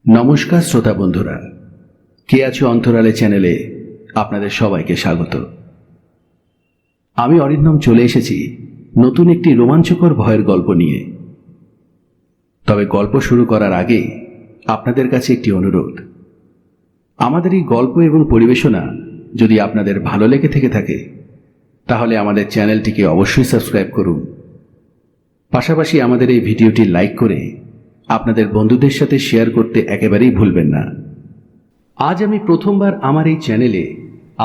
নমস্কার শ্রোতা বন্ধুরা, কে আছো অন্তরালে চ্যানেলে আপনাদের সবাইকে স্বাগত। আমি অরিন্দম চলে এসেছি নতুন একটি রোমাঞ্চকর ভয়ের গল্প নিয়ে। তবে গল্প শুরু করার আগে আপনাদের কাছে একটি অনুরোধ। আমাদের এই গল্প এবং পরিবেশনা যদি আপনাদের ভালো লেগে থেকে থাকে তাহলে আমাদের চ্যানেলটিকে অবশ্যই সাবস্ক্রাইব করুন। পাশাপাশি আমাদের এই ভিডিওটি লাইক করে আপনাদের বন্ধুদের সাথে শেয়ার করতে একেবারেই ভুলবেন না। আজ আমি প্রথমবার আমার এই চ্যানেলে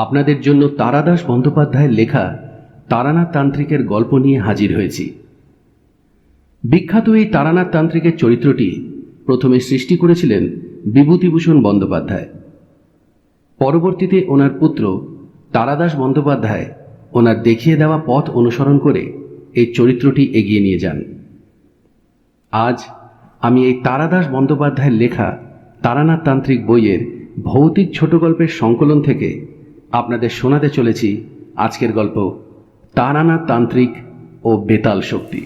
আপনাদের জন্য তারাদাস বন্দ্যোপাধ্যায়ের লেখা তারানাথ তান্ত্রিকের গল্প নিয়ে হাজির হয়েছি। বিখ্যাত এই তারানাথ তান্ত্রিকের চরিত্রটি প্রথমে সৃষ্টি করেছিলেন বিভূতিভূষণ বন্দ্যোপাধ্যায়। পরবর্তীতে ওনার পুত্র তারাদাস বন্দ্যোপাধ্যায় ওনার দেখিয়ে দেওয়া পথ অনুসরণ করে এই চরিত্রটি এগিয়ে নিয়ে যান। আজ আমি এই তারাদাস বন্দ্যোপাধ্যায়ের লেখা তারানাথ তান্ত্রিক বইয়ের ভৌতিক ছোট গল্পের সংকলন থেকে আপনাদের শোনাতে চলেছি আজকের গল্প তারানাথ তান্ত্রিক ও বেতাল শক্তি।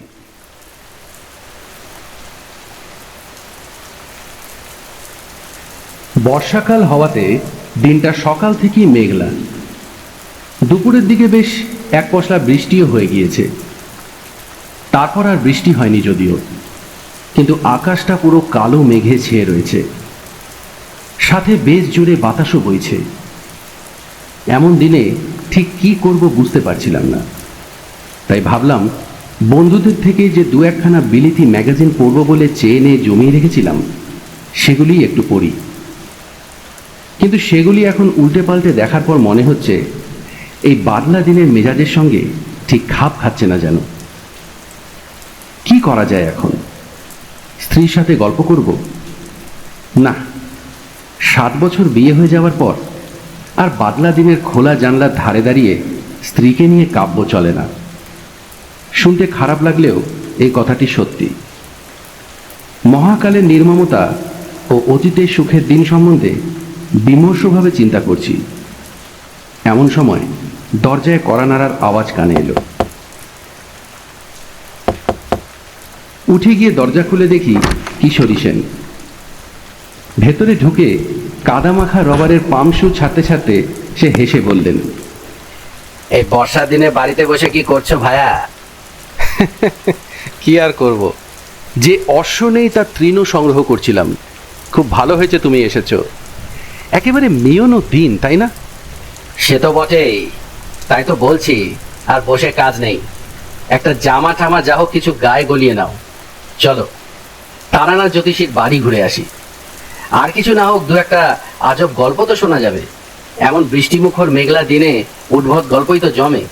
বর্ষাকাল হওয়াতে দিনটা সকাল থেকেই মেঘলা। দুপুরের দিকে বেশ এক পশলা বৃষ্টিও হয়ে গিয়েছে। তারপর আর বৃষ্টি হয়নি যদিও, কিন্তু আকাশটা পুরো কালো মেঘে ছেয়ে রয়েছে, সাথে বেশ জোরে বাতাসও বইছে। এমন দিনে ঠিক কি করব বুঝতে পারছিলাম না। তাই ভাবলাম বন্ধুদের থেকে যে দু একখানা বিলিতি ম্যাগাজিন পড়ব বলে চেয়ে নিয়ে জমিয়ে রেখেছিলাম সেগুলি একটু পড়ি। কিন্তু সেগুলি এখন উল্টে পাল্টে দেখার পর মনে হচ্ছে এই বাদলা দিনের মেজাজের সঙ্গে ঠিক খাপ খাচ্ছে না যেন। কি করা যায় এখন? স্ত্রীর সাথে গল্প করব? না, 7 বছর বিয়ে হয়ে যাওয়ার পর আর বাদলা দিনের খোলা জানলার ধারে দাঁড়িয়ে স্ত্রীকে নিয়ে কাব্য চলে না। শুনতে খারাপ লাগলেও এই কথাটি সত্যি। মহাকালের নির্মমতা ও অতীতের সুখের দিন সম্বন্ধে বিমর্ষভাবে চিন্তা করছি। এমন সময় দরজায় কড়া নাড়ার আওয়াজ কানে এলো। উঠে গিয়ে দরজা খুলে দেখি কিশোরী সেন। ভেতরে ঢুকে কাদামাখা রবারের পাম শু ছাড়তে ছাড়তে সে হেসে বললেন, এই বর্ষার দিনে বাড়িতে বসে কি করছো ভায়া? কি আর করব, যে অশ্ব নেই তার তৃণ সংগ্রহ করছিলাম। খুব ভালো হয়েছে তুমি এসেছো। একেবারে মেয়নো দিন, তাই না? সে তো বটেই, তাই তো বলছি আর বসে কাজ নেই। একটা জামা ঠামা যা হোক কিছু গায়ে গলিয়ে নাও। চলো তারানাথ জ্যোতিষীর বাড়ি ঘুরে আসি। আর কিছু না হোক দু একটা আজব গল্প তো শোনা যাবে। এমন বৃষ্টিমুখর মেঘলা দিনে উদ্ভট গল্পই তো জমে।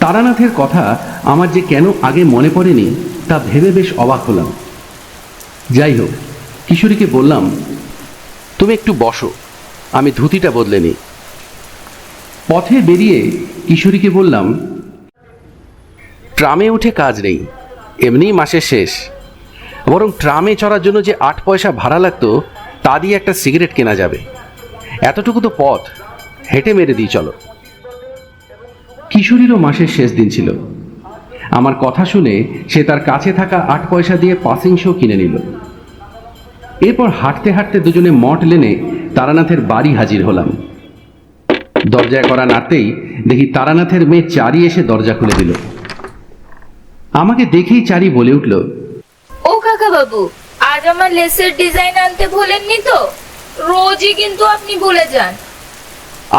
তারানাথের কথা আমার যে কেন আগে মনে পড়েনি তা ভেবে বেশ অবাক হলাম। যাই হোক, কিশোরীকে বললাম, তুমি একটু বসো, আমি ধুতিটা বদলে নিই। পথে বেরিয়ে কিশোরীকে বললাম, ট্রামে উঠে কাজ নেই, এমনিই মাসের শেষ। বরং ট্রামে চড়ার জন্য যে 8 পয়সা ভাড়া লাগতো তা দিয়ে একটা সিগারেট কেনা যাবে। এতটুকু তো পথ, হেঁটে মেরে দিই চলো। কিশোরীরও মাসের শেষ দিন ছিল। আমার কথা শুনে সে তার কাছে থাকা 8 পয়সা দিয়ে পাসিং শো কিনে নিল। এরপর হাঁটতে হাঁটতে দুজনে মঠ লেনে তারানাথের বাড়ি হাজির হলাম। দরজায় কড়া নাড়তেই দেখি তারানাথের মেয়ে চারি এসে দরজা খুলে দিল। আমাকে দেখেই চারি বলে উঠল, ও কাকা বাবু, আজ আমার লেসের ডিজাইন আনতে ভুলেননি তো? রোজই কিন্তু আপনি ভুলে যান।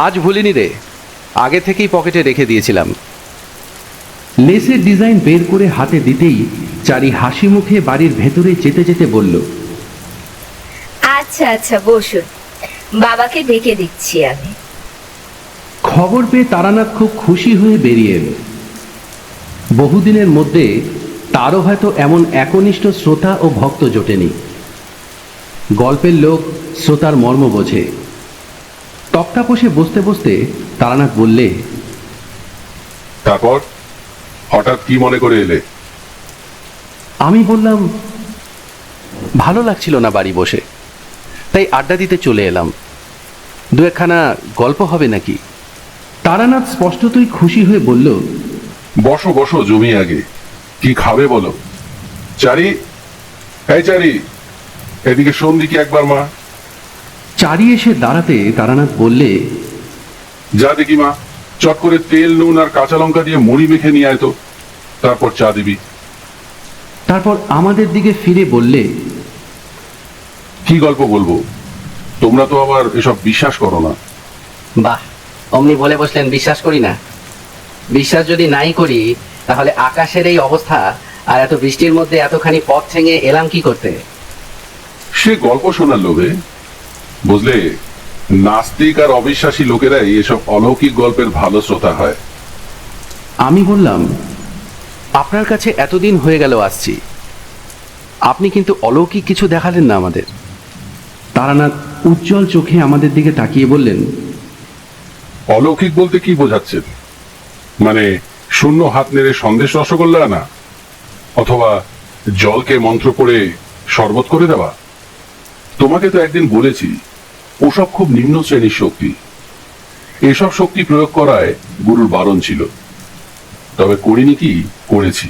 আজ ভুলিনি রে, আগে থেকেই পকেটে রেখে দিয়েছিলাম। লেসের ডিজাইন বের করে হাতে দিতেই চারি হাসি মুখে বাড়ির ভেতরে যেতে যেতে বলল, আচ্ছা আচ্ছা বসুন, বাবাকে ডেকে দিচ্ছি আমি। খবর পেয়ে তারানাথ খুব খুশি হয়ে বেরিয়ে এলো। বহুদিনের মধ্যে তারও হয়তো এমন একনিষ্ঠ শ্রোতা ও ভক্ত জোটেনি। গল্পের লোক শ্রোতার মর্ম বোঝে। তক্তাপোষে বসতে বসতে তারানাথ বললে, তারপর হঠাৎ কি মনে করে এলে? আমি বললাম, ভালো লাগছিল না বাড়ি বসে, তাই আড্ডা দিতে চলে এলাম। দু একখানা গল্প হবে নাকি? তারানাথ স্পষ্টতই খুশি হয়ে বলল, বসো বসো, জমি আগে কি খাবে বলো? চারি, এই চারি, এদিকে শোন দিকে একবার মা। চারি এসে দাঁড়াতে তারানাথ বললে, যা দেখি মা, চট করে তেল নুন আর কাঁচা লঙ্কা দিয়ে মুড়ি মেখে নিয়ে আয় তো, তারপর চা দিবি। তারপর আমাদের দিকে ফিরে বললে, কি গল্প বলবো? তোমরা তো আবার এসব বিশ্বাস করো না। বাহ, অমনি বলে বসলেন বিশ্বাস করি না। বিশ্বাস যদি নাই করি তাহলে আকাশের এই অবস্থা আর এত বৃষ্টির মধ্যে এতখানি পথ ছেঙে এলাম কি করতে? সে গল্প শোনার লোভে, বুঝলে, নাস্তিক আর অবিশ্বাসী লোকেরাই এসব অলৌকিক গল্পের ভালো শ্রোতা হয়। আমি বললাম, আপনার কাছে এতদিন হয়ে গেল আসছি, আপনি কিন্তু অলৌকিক কিছু দেখালেন না আমাদের। তারানাথ উজ্জ্বল চোখে আমাদের দিকে তাকিয়ে বললেন, অলৌকিক বলতে কি বোঝাচ্ছেন? মানে শূন্য হাত নেড়ে সন্দেশ রসগোল্লা না, অথবা জলকে মন্ত্র করে শরবত করে দেওয়া? তোমাকে তো একদিন বলেছি ওসব খুব নিম্ন শ্রেণীর শক্তি। এসব শক্তি প্রয়োগ করায় গুরুর বারণ ছিল, তবে করিনি কি করেছি।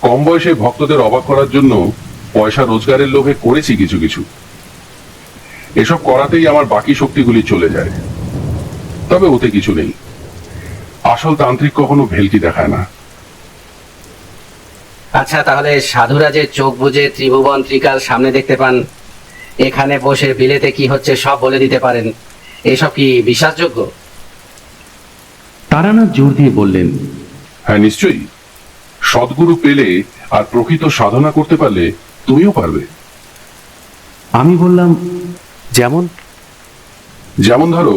কম বয়সে ভক্তদের অবাক করার জন্য পয়সা রোজগারের লোভে করেছি কিছু কিছু। এসব করাতেই আমার বাকি শক্তিগুলি চলে যায়, তবে ওতে কিছু নেই। আসল তান্ত্রিক কখনো ভেলকি দেখায় না। আচ্ছা, তাহলে সাধুরা যে চোখ বুজে ত্রিভুবন ত্রিকাল সামনে দেখতে পান, এখানে বসে বিলেতে কি হচ্ছে সব বলে দিতে পারেন, এসব কি বিশ্বাসযোগ্য? তারানাথ জোর দিয়ে বললেন, হ্যাঁ, নিশ্চয়ই। সদ্গুরু পেলে আর প্রকৃত সাধনা করতে পারলে তুমিও পারবে। আমি বললাম, যেমন? যেমন ধরো,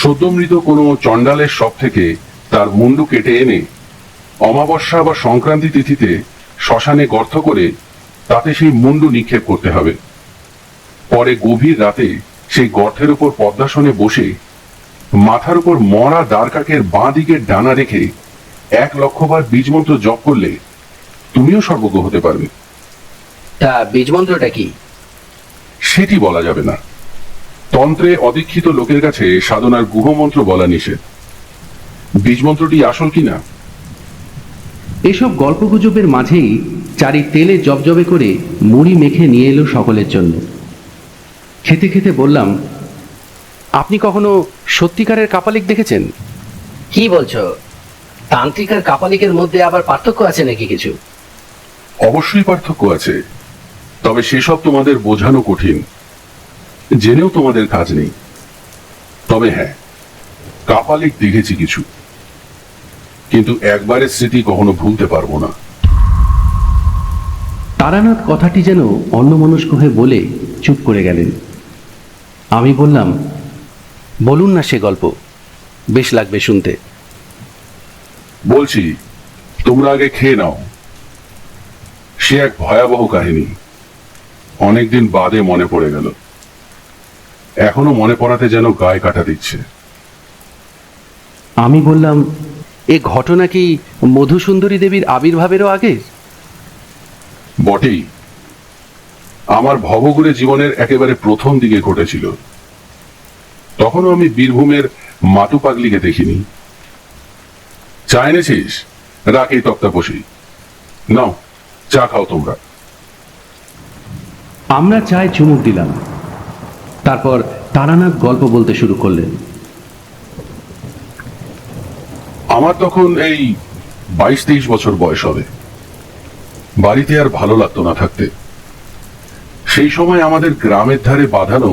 সদ্যমৃত কোনো চণ্ডালের শব থেকে তার মুন্ডু কেটে এনে অমাবস্যা বা সংক্রান্তি তিথিতে শ্মশানে গর্ত করে তাতে সেই মুন্ডু নিক্ষেপ করতে হবে। পরে গভীর রাতে সেই গর্তের উপর পদ্মাসনে বসে মাথার উপর মরা দ্বারকাকের বাঁ দিকের ডানা রেখে 1,00,000 বার বীজমন্ত্র জপ করলে তুমিও সর্বজ্ঞ হতে পারবে। তা বীজ মন্ত্রটা কি? সেটি বলা যাবে না। তন্ত্রে অদীক্ষিত লোকের কাছে সাধনার গুহমন্ত্র বলা নিষেধ। বীজমন্ত্রটি আসল কিনা? এসব গল্পগুজবের মাঝেই চারি তেলে জবজবে করে মুড়ি মেখে নিয়ে এলো সকলের জন্য। খেতে খেতে বললাম, আপনি কখনো সত্যিকারের কাপালিক দেখেছেন? কি বলছো? তান্ত্রিক আর কাপালিকের মধ্যে আবার পার্থক্য আছে নাকি কিছু? অবশ্যই পার্থক্য আছে, তবে সেসব তোমাদের বোঝানো কঠিন, জেনেও তোমাদের কাজ নেই। তবে হ্যাঁ, কাপালিক দেখেছি কিছু, কিন্তু একবারের স্মৃতি কখনো ভুলতে পারবো না। তারানাথ কথাটি যেন অন্যমনস্ক হয়ে বলে চুপ করে গেলেন। আমি বললাম, বলুন না সে গল্প, বেশ লাগবে শুনতে। বলছি, তোমরা আগে খেয়ে নাও। সে এক ভয়াবহ কাহিনী, অনেকদিন বাদে মনে পড়ে গেল। এখনো মনে পড়াতে যেন গায়ে কাটা দিচ্ছে। আমি বললাম, এ ঘটনা কি মধুসুন্দরী দেবীর আবির্ভাবেরও আগে? বটেই, আমার ভবঘুরে জীবনের একেবারে প্রথম দিকে ঘটেছিল। তখনও আমি বীরভূমের মাতু পাগলিকে দেখিনি। চা এনেছিস? রাখ এই তক্তাপোষী। নাও, চা খাও তোমরা। আমরা চায় চুমুক দিলাম। তারপর তারানাথ গল্প বলতে শুরু করলেন। আমার তখন এই 22-23 বছর বয়স হবে। বাড়িতে আর ভালো লাগতো না থাকতে। সেই সময় আমাদের গ্রামের ধারে বাঁধানো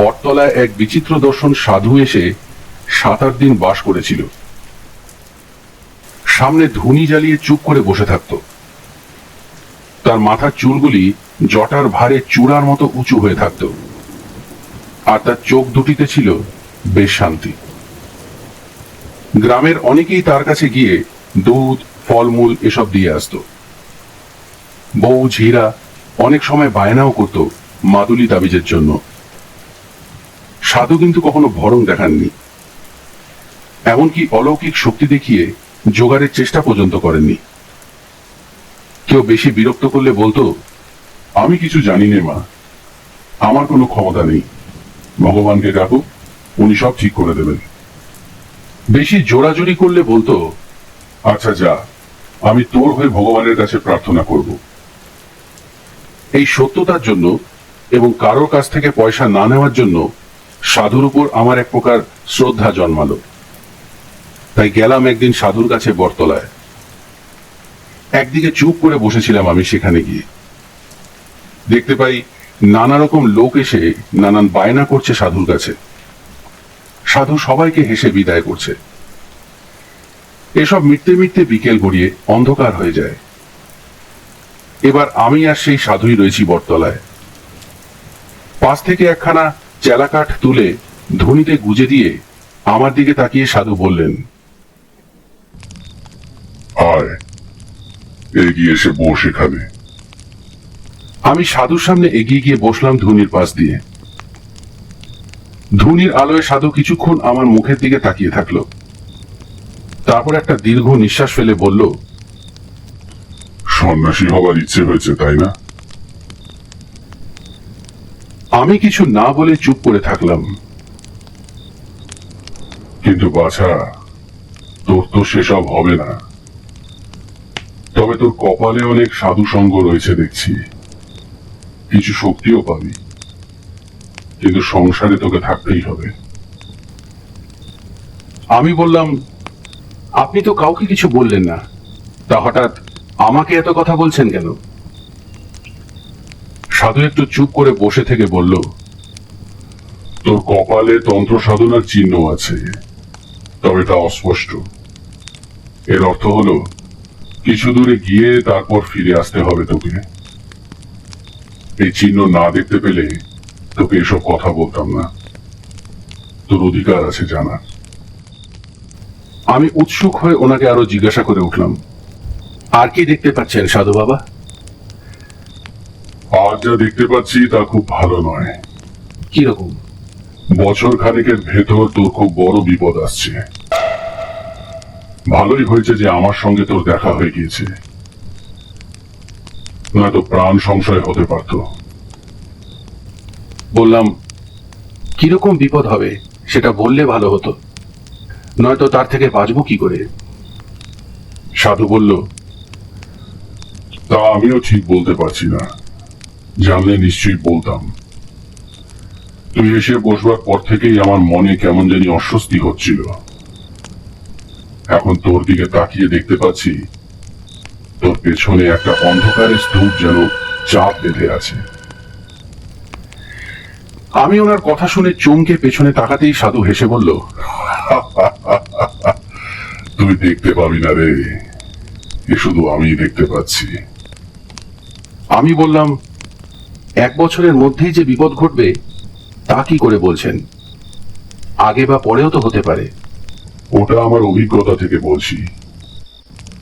বটতলায় এক বিচিত্র দর্শন সাধু এসে 7-8 দিন বাস করেছিল। সামনে ধুনি জ্বালিয়ে চুপ করে বসে থাকতো। তার মাথার চুলগুলি জটার ভারে চূড়ার মতো উঁচু হয়ে থাকতো, আর তার চোখ দুটিতে ছিল বেশ শান্তি। গ্রামের অনেকেই তার কাছে গিয়ে দুধ, ফলমূল এসব দিয়ে আসতো। বউ ঝিরা অনেক সময় বায়নাও করত মাদুলি তাবিজের জন্য। সাধু কিন্তু কখনো ভরং দেখাননি, এমনকি অলৌকিক শক্তি দেখিয়ে জোগাড়ের চেষ্টা পর্যন্ত করেননি। কেউ বেশি বিরক্ত করলে বলতো, আমি কিছু জানি নে মা, আমার কোনো ক্ষমতা নেই, ভগবানকে ডাকো, উনি সব ঠিক করে দেবেন। বেশি জোরাজোরি করলে বলতো, আচ্ছা যা, আমি তোর হয়ে ভগবানের কাছে প্রার্থনা করব। এই সত্যতার জন্য এবং কারোর কাছ থেকে পয়সা না নেওয়ার জন্য সাধুর উপর আমার এক প্রকার শ্রদ্ধা জন্মালো। তাই গেলাম একদিন সাধুর কাছে বটতলায়। একদিকে চুপ করে বসেছিলাম আমি। সেখানে গিয়ে দেখতে পাই নানা রকম লোক এসে নানান বায়না করছে সাধুর কাছে। সাধু সবাইকে হেসে বিদায় করছে। এসব মিটতে মিটতে বিকেল গড়িয়ে অন্ধকার হয়ে যায়। এবার আমি আর সেই সাধুই রয়েছি বটতলায়। পাশ থেকে একখানা চেলাকাঠ তুলে ধুনিতে গুজে দিয়ে আমার দিকে তাকিয়ে সাধু বললেন, আয়, এগিয়ে এসে বস এখানে। আমি সাধুর সামনে এগিয়ে গিয়ে বসলাম ধুনির পাশ দিয়ে। ধুনির আলোয় সাধু কিছুক্ষণ আমার মুখের দিকে তাকিয়ে থাকলো। তারপর একটা দীর্ঘ নিঃশ্বাস ফেলে বলল, সন্ন্যাসী হবার ইচ্ছে হয়েছে তাই না? আমি কিছু না বলে চুপ করে থাকলাম। কিন্তু বাছা, তোর তো সেসব হবে না। তবে তোর কপালে অনেক সাধু সঙ্গ রয়েছে দেখছি, কিছু শক্তিও পাবি। কিন্তু সংসারে তোকে থাকতেই হবে। আমি বললাম, আপনি তো কাউকে কিছু বললেন না, তা হঠাৎ আমাকে এত কথা বলছেন কেন? সাধু একটু চুপ করে বসে থেকে বলল, তোর কপালে তন্ত্র সাধনার চিহ্ন আছে, তবে তা অস্পষ্ট। এর অর্থ হলো কিছু দূরে গিয়ে তারপর ফিরে আসতে হবে তোকে। এই চিহ্ন না দেখতে পেলে তোকে এসব কথা বলতাম না। তোর অধিকার আছে জানার। আমি উৎসুক হয়ে ওনাকে আরো জিজ্ঞাসা করে উঠলাম, আর কি দেখতে পাচ্ছেন সাধু বাবা? আজ যা দেখতে পাচ্ছি তা খুব ভালো নয়। কিরকম? বছর খানেকের ভেতর তোর খুব বড় বিপদ আসছে। ভালোই হয়েছে যে আমার সঙ্গে তোর দেখা হয়ে গিয়েছে, নয়তো প্রাণ সংশয় হতে পারত। বললাম, কিরকম বিপদ হবে সেটা বললে ভালো হতো, নয়তো তার থেকে বাঁচবো কি করে? সাধু বলল, তা আমিও ঠিক বলতে পারছি না, জানলে নিশ্চয়ই বলতাম। তুই এসে বসবার পর থেকেই আমার মনে কেমন জানি অস্বস্তি হচ্ছিল। এখন তোর দিকে তাকিয়ে দেখতে পাচ্ছি তোর পেছনে একটা অন্ধকারের স্তূপ যেন চাপ বেঁধে আছে। আমি ওনার কথা শুনে চমকে পেছনে তাকাতেই সাধু হেসে বলল, তুই দেখতে পাবি না রে, এ শুধু আমি দেখতে পাচ্ছি। আমি বললাম, 1 বছরের মধ্যেই যে বিপদ ঘটবে তা কি করে বলছেন? আগে বা পরেও তো হতে পারে। ওটা আমার অভিজ্ঞতা থেকে বলছি,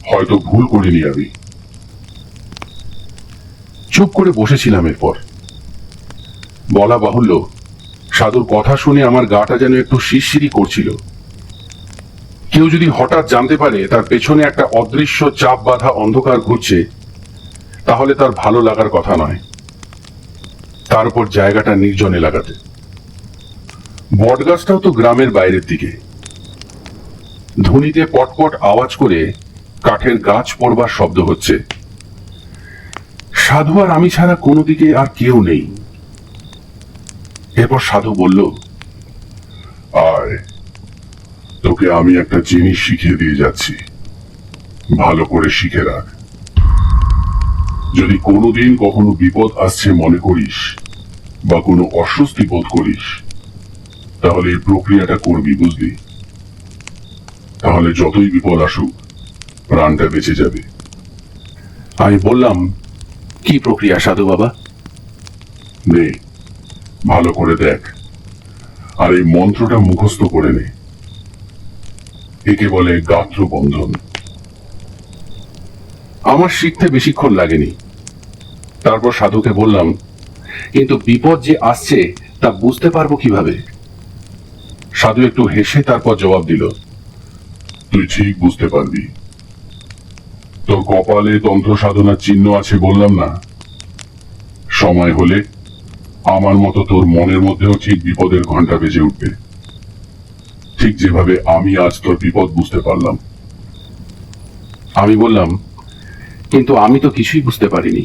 হয়তো ভুল করিনি আমি। চুপ করে বসেছিলাম। এরপর বলা বাহুল্য, সাধুর কথা শুনে আমার গাটা যেন একটু শিরশিরি করছিল। কেউ যদি হঠাৎ জানতে পারে তার পেছনে একটা অদৃশ্য চাপ বাঁধা অন্ধকার ঘুরছে, তাহলে তার ভালো লাগার কথা নয়। তার উপর জায়গাটা নির্জন এলাকাতে। বটগাছটাও তো গ্রামের বাইরের দিকে। ধুনিতে পটপট আওয়াজ করে কাঠের গাছ পড়বার শব্দ হচ্ছে। সাধু আর আমি ছাড়া কোনো দিকে আর কেউ নেই। এরপর সাধু বলল, আয়, তোকে আমি একটা জিনিস শিখিয়ে দিয়ে যাচ্ছি, ভালো করে শিখে রাখ। যদি কোনোদিন কখনো বিপদ আসছে মনে করিস বা কোনো অস্বস্তি বোধ করিস, তাহলে এই প্রক্রিয়াটা করবি, বুঝলি? তাহলে যতই বিপদ আসুক প্রাণটা বেঁচে যাবে। আমি বললাম, কি প্রক্রিয়া সাধু বাবা? নে, ভালো করে দেখ, আর এই মন্ত্রটা মুখস্থ করে নে। একে বলে গাত্র বন্ধন। আমার শিখতে বেশিক্ষণ লাগেনি। তারপর সাধুকে বললাম, কিন্তু বিপদ যে আসছে তা বুঝতে পারবো কিভাবে? সাধু একটু হেসে তারপর জবাব দিল, তুই ঠিক বুঝতে পারবি। তোর কপালে তন্ত্র সাধনার চিহ্ন আছে বললাম না? সময় হলে আমার মতো তোর মনের মধ্যেও ঠিক বিপদের ঘন্টা বেজে উঠবে, ঠিক যেভাবে আমি আজ তোর বিপদ বুঝতে পারলাম। আমি বললাম, কিন্তু আমি তো কিছুই বুঝতে পারিনি।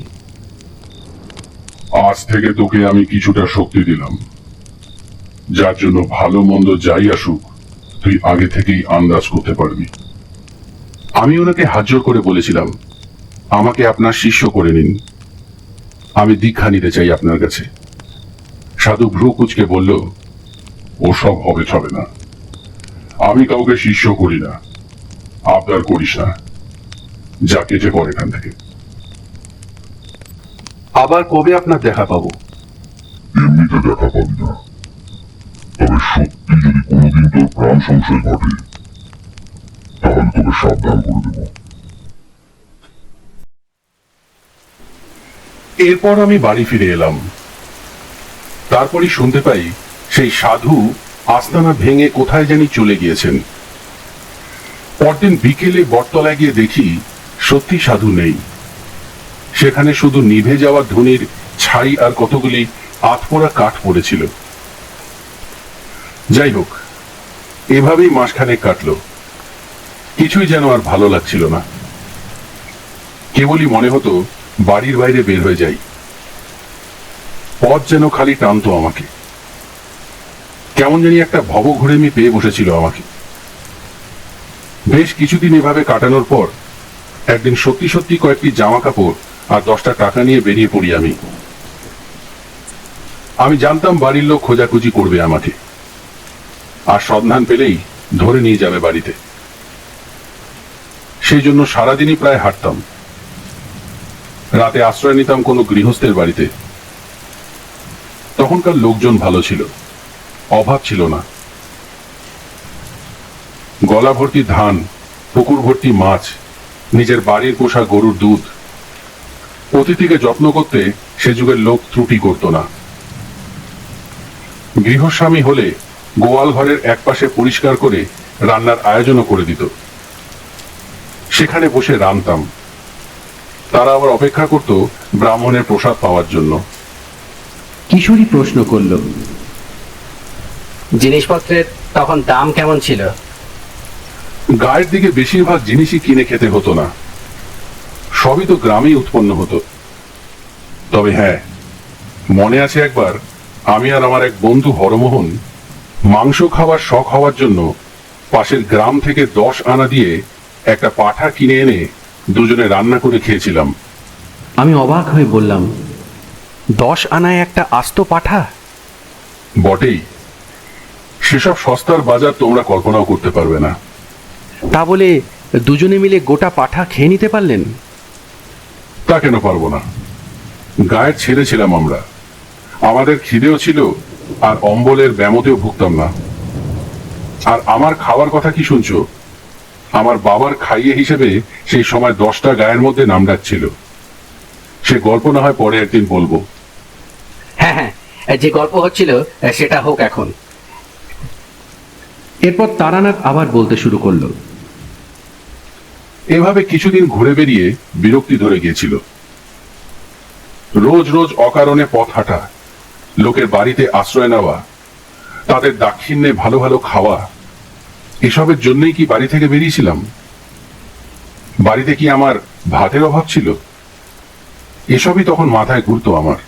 আজ থেকে তোকে আমি কিছুটা শক্তি দিলাম, যার জন্য ভালো মন্দ যাই আসুক তুই আগে থেকেই আন্দাজ করতে পারবি। আমি ওনাকে হাত জোড় করে বলেছিলাম, আমাকে আপনার শিষ্য করে নিন, আমি দীক্ষা নিতে চাই আপনার কাছে। সাধু ভ্রু কুচকে বলল, ওসব হবে না, আমি কাউকে শিষ্য করি না, আবদার করিস না, যা কেটে পড় এখান থেকে। আবার কবে আপনার দেখা পাবো? এমনিতে দেখা পাবি না, তবে সত্যি যদি কোনোদিন তোর প্রাণ সংশয় ঘটে তাহলে তোকে সাবধান করে দেব। এরপর আমি বাড়ি ফিরে এলাম। তারপরই শুনতে পাই সেই সাধু আস্তানা ভেঙে কোথায় জানি চলে গিয়েছেন। পরদিন বিকেলে বটতলায় গিয়ে দেখি সত্যি সাধু নেই। সেখানে শুধু নিভে যাওয়া ধুনির ছাই আর কতগুলি আধপোড়া কাঠ পড়েছিল। যাই হোক, এভাবেই মাসখানেক কাটলো। কিছুই যেন আর ভালো লাগছিল না। কেবলই মনে হতো বাড়ির বাইরে বের হয়ে যাই। পথ যেন খালি টানতো আমাকে। কেমন জানি একটা ভবঘুরেমি পেয়ে বসেছিল আমাকে। বেশ কিছুদিন এভাবে কাটানোর পর একদিন সত্যি সত্যি কয়েকটি জামা কাপড় আর 10টা টাকা নিয়ে বেরিয়ে পড়ি আমি। আমি জানতাম বাড়ির লোক খোঁজাখুঁজি করবে আমাকে, আর সন্ধান পেলেই ধরে নিয়ে যাবে বাড়িতে। সেই জন্য সারাদিনই প্রায় হাঁটতাম। রাতে আশ্রয় নিতাম কোনো গৃহস্থের বাড়িতে। তখনকার লোকজন ভালো ছিল, অভাব ছিল না। গলা ভর্তি ধান, পুকুর ভর্তি মাছ, নিজের বাড়ির পোষা গরুর দুধ। অতিথিকে যত্ন করতে সে যুগের লোক ত্রুটি করত না। গৃহস্বামী হলে গোয়াল ঘরের একপাশে পরিষ্কার করে রান্নার আয়োজনও করে দিত। সেখানে বসে রান্তাম। তারা আবার অপেক্ষা করত ব্রাহ্মণের প্রসাদ পাওয়ার জন্য। কিশোরী প্রশ্ন করল, জিনিসপত্রের তখন দাম কেমন ছিল? গায়ের দিকে বেশিরভাগ জিনিসই কিনে খেতে হতো না, সবই তো গ্রামেই উৎপন্ন হতো। তবে হ্যাঁ, মনে আছে একবার আমি আর আমার এক বন্ধু হরমোহন মাংস খাওয়ার শখ হওয়ার জন্য পাশের গ্রাম থেকে 10 আনা দিয়ে একটা পাঠা কিনে এনে দুজনে রান্না করে খেয়েছিলাম। আমি অবাক হয়ে বললাম, 10 আনায় একটা আস্ত পাঠা? বটেই, সেসব সস্তার বাজার তোমরা কল্পনাও করতে পারবে না। তা বলে দুজনে মিলে গোটা পাঠা খেয়ে নিতে পারলেন? তা কেন পারবো না? গায়ের ছেলে ছিলাম আমরা, আমাদের খিদেও ছিল আর অম্বলের ব্যামতেও ভুগতাম না। আর আমার খাওয়ার কথা কি শুনছো? আমার বাবার খাইয়ে হিসেবে সেই সময় 10টা গায়ের মধ্যে নাম ডাকছিল। সে গল্প না হয় পরে একদিন বলবো। হ্যাঁ হ্যাঁ, যে গল্প হচ্ছিল সেটা হোক এখন। এরপর তারানাথ আবার বলতে শুরু করলো, এভাবে কিছুদিন ঘুরে বেরিয়ে বিরক্তি ধরে গিয়েছিল। রোজ রোজ অকারণে পথ হাঁটা, লোকের বাড়িতে আশ্রয় নেওয়া, তাদের দাক্ষিণ্যে ভালো ভালো খাওয়া, এসবের জন্যই কি বাড়ি থেকে বেরিয়েছিলাম? বাড়িতে কি আমার ভাতের অভাব ছিল? এসবই তখন মাথায় ঘুরতো আমার।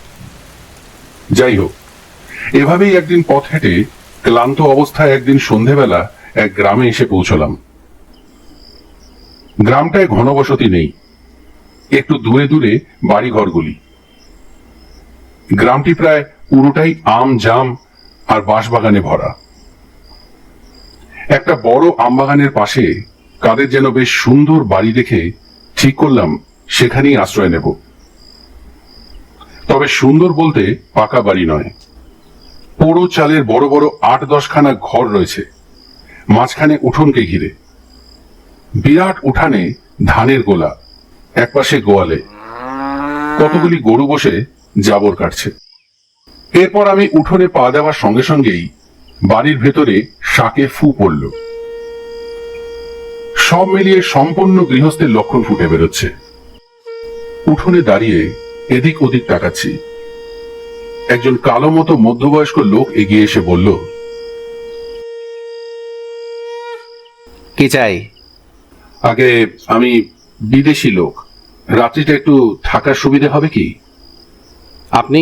যাই হোক, এভাবেই একদিন পথ হেঁটে ক্লান্ত অবস্থায় একদিন সন্ধেবেলা এক গ্রামে এসে পৌঁছলাম। গ্রামটায় ঘনবসতি নেই, একটু দূরে দূরে বাড়িঘরগুলি। গ্রামটি প্রায় পুরোটাই আম, জাম আর বাঁশবাগানে ভরা। একটা বড় আমবাগানের পাশে কাদের যেন বেশ সুন্দর বাড়ি দেখে ঠিক করলাম সেখানেই আশ্রয় নেব। তবে সুন্দর বলতে পাকা বাড়ি নয়, পোড়ো চালের বড় বড় 8-10 খানা ঘর রয়েছে, মাঝখানে উঠোনকে ঘিরে। বিরাট উঠানে ধানের গোলা, একপাশে গোয়ালে কতগুলি গরু বসে জাবর কাটছে। এরপর আমি উঠোনে পা দেওয়ার সঙ্গে সঙ্গেই বাড়ির ভেতরে শাকে ফু পড়ল। সব মিলিয়ে সম্পূর্ণ গৃহস্থের লক্ষণ ফুটে বেরোচ্ছে। উঠোনে দাঁড়িয়ে এদিক ওদিক তাকাচ্ছি। একজন কালো মতো মধ্যবয়স্ক লোক এগিয়ে এসে বলল, কে চাই? আগে আমি বিদেশি লোক, রাত্রিটা একটু থাকার সুবিধা হবে কি? আপনি?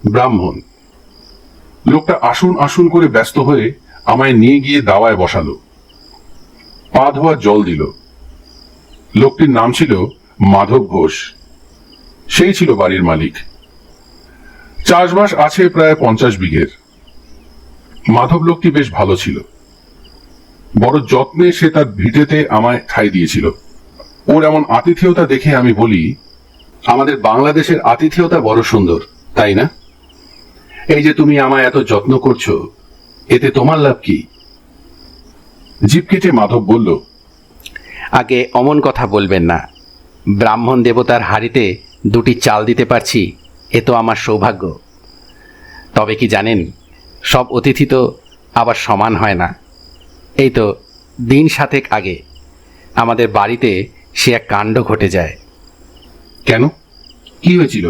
ব্রাহ্মণ। লোকটা আসুন আসুন করে ব্যস্ত হয়ে আমায় নিয়ে গিয়ে দাওয়ায় বসালো, পা ধোয়ার জল দিল। লোকটির নাম ছিল মাধব ঘোষ। সেই ছিল বাড়ির মালিক। চাষবাস আছে প্রায় 50 বিঘের। মাধব লোকটি বেশ ভালো ছিল। বড় যত্নে সে তার ভিটেতে আমায় ঠাঁই দিয়েছিল। ওর এমন আতিথেয়তা দেখে আমি বলি, আমাদের বাংলাদেশের আতিথেয়তা বড় সুন্দর, তাই না? এই যে তুমি আমায় এত যত্ন করছো, এতে তোমার লাভ কি? জিভ কেটে মাধব বলল, আগে অমন কথা বলবেন না। ব্রাহ্মণ দেবতার হাড়িতে 2টি চাল দিতে পারছি, এ তো আমার সৌভাগ্য। তবে কি জানেন, সব অতিথি তো আবার সমান হয় না। এই তো দিন 7 আগে আমাদের বাড়িতে সে এক কাণ্ড ঘটে যায়। কেন, কি হয়েছিল?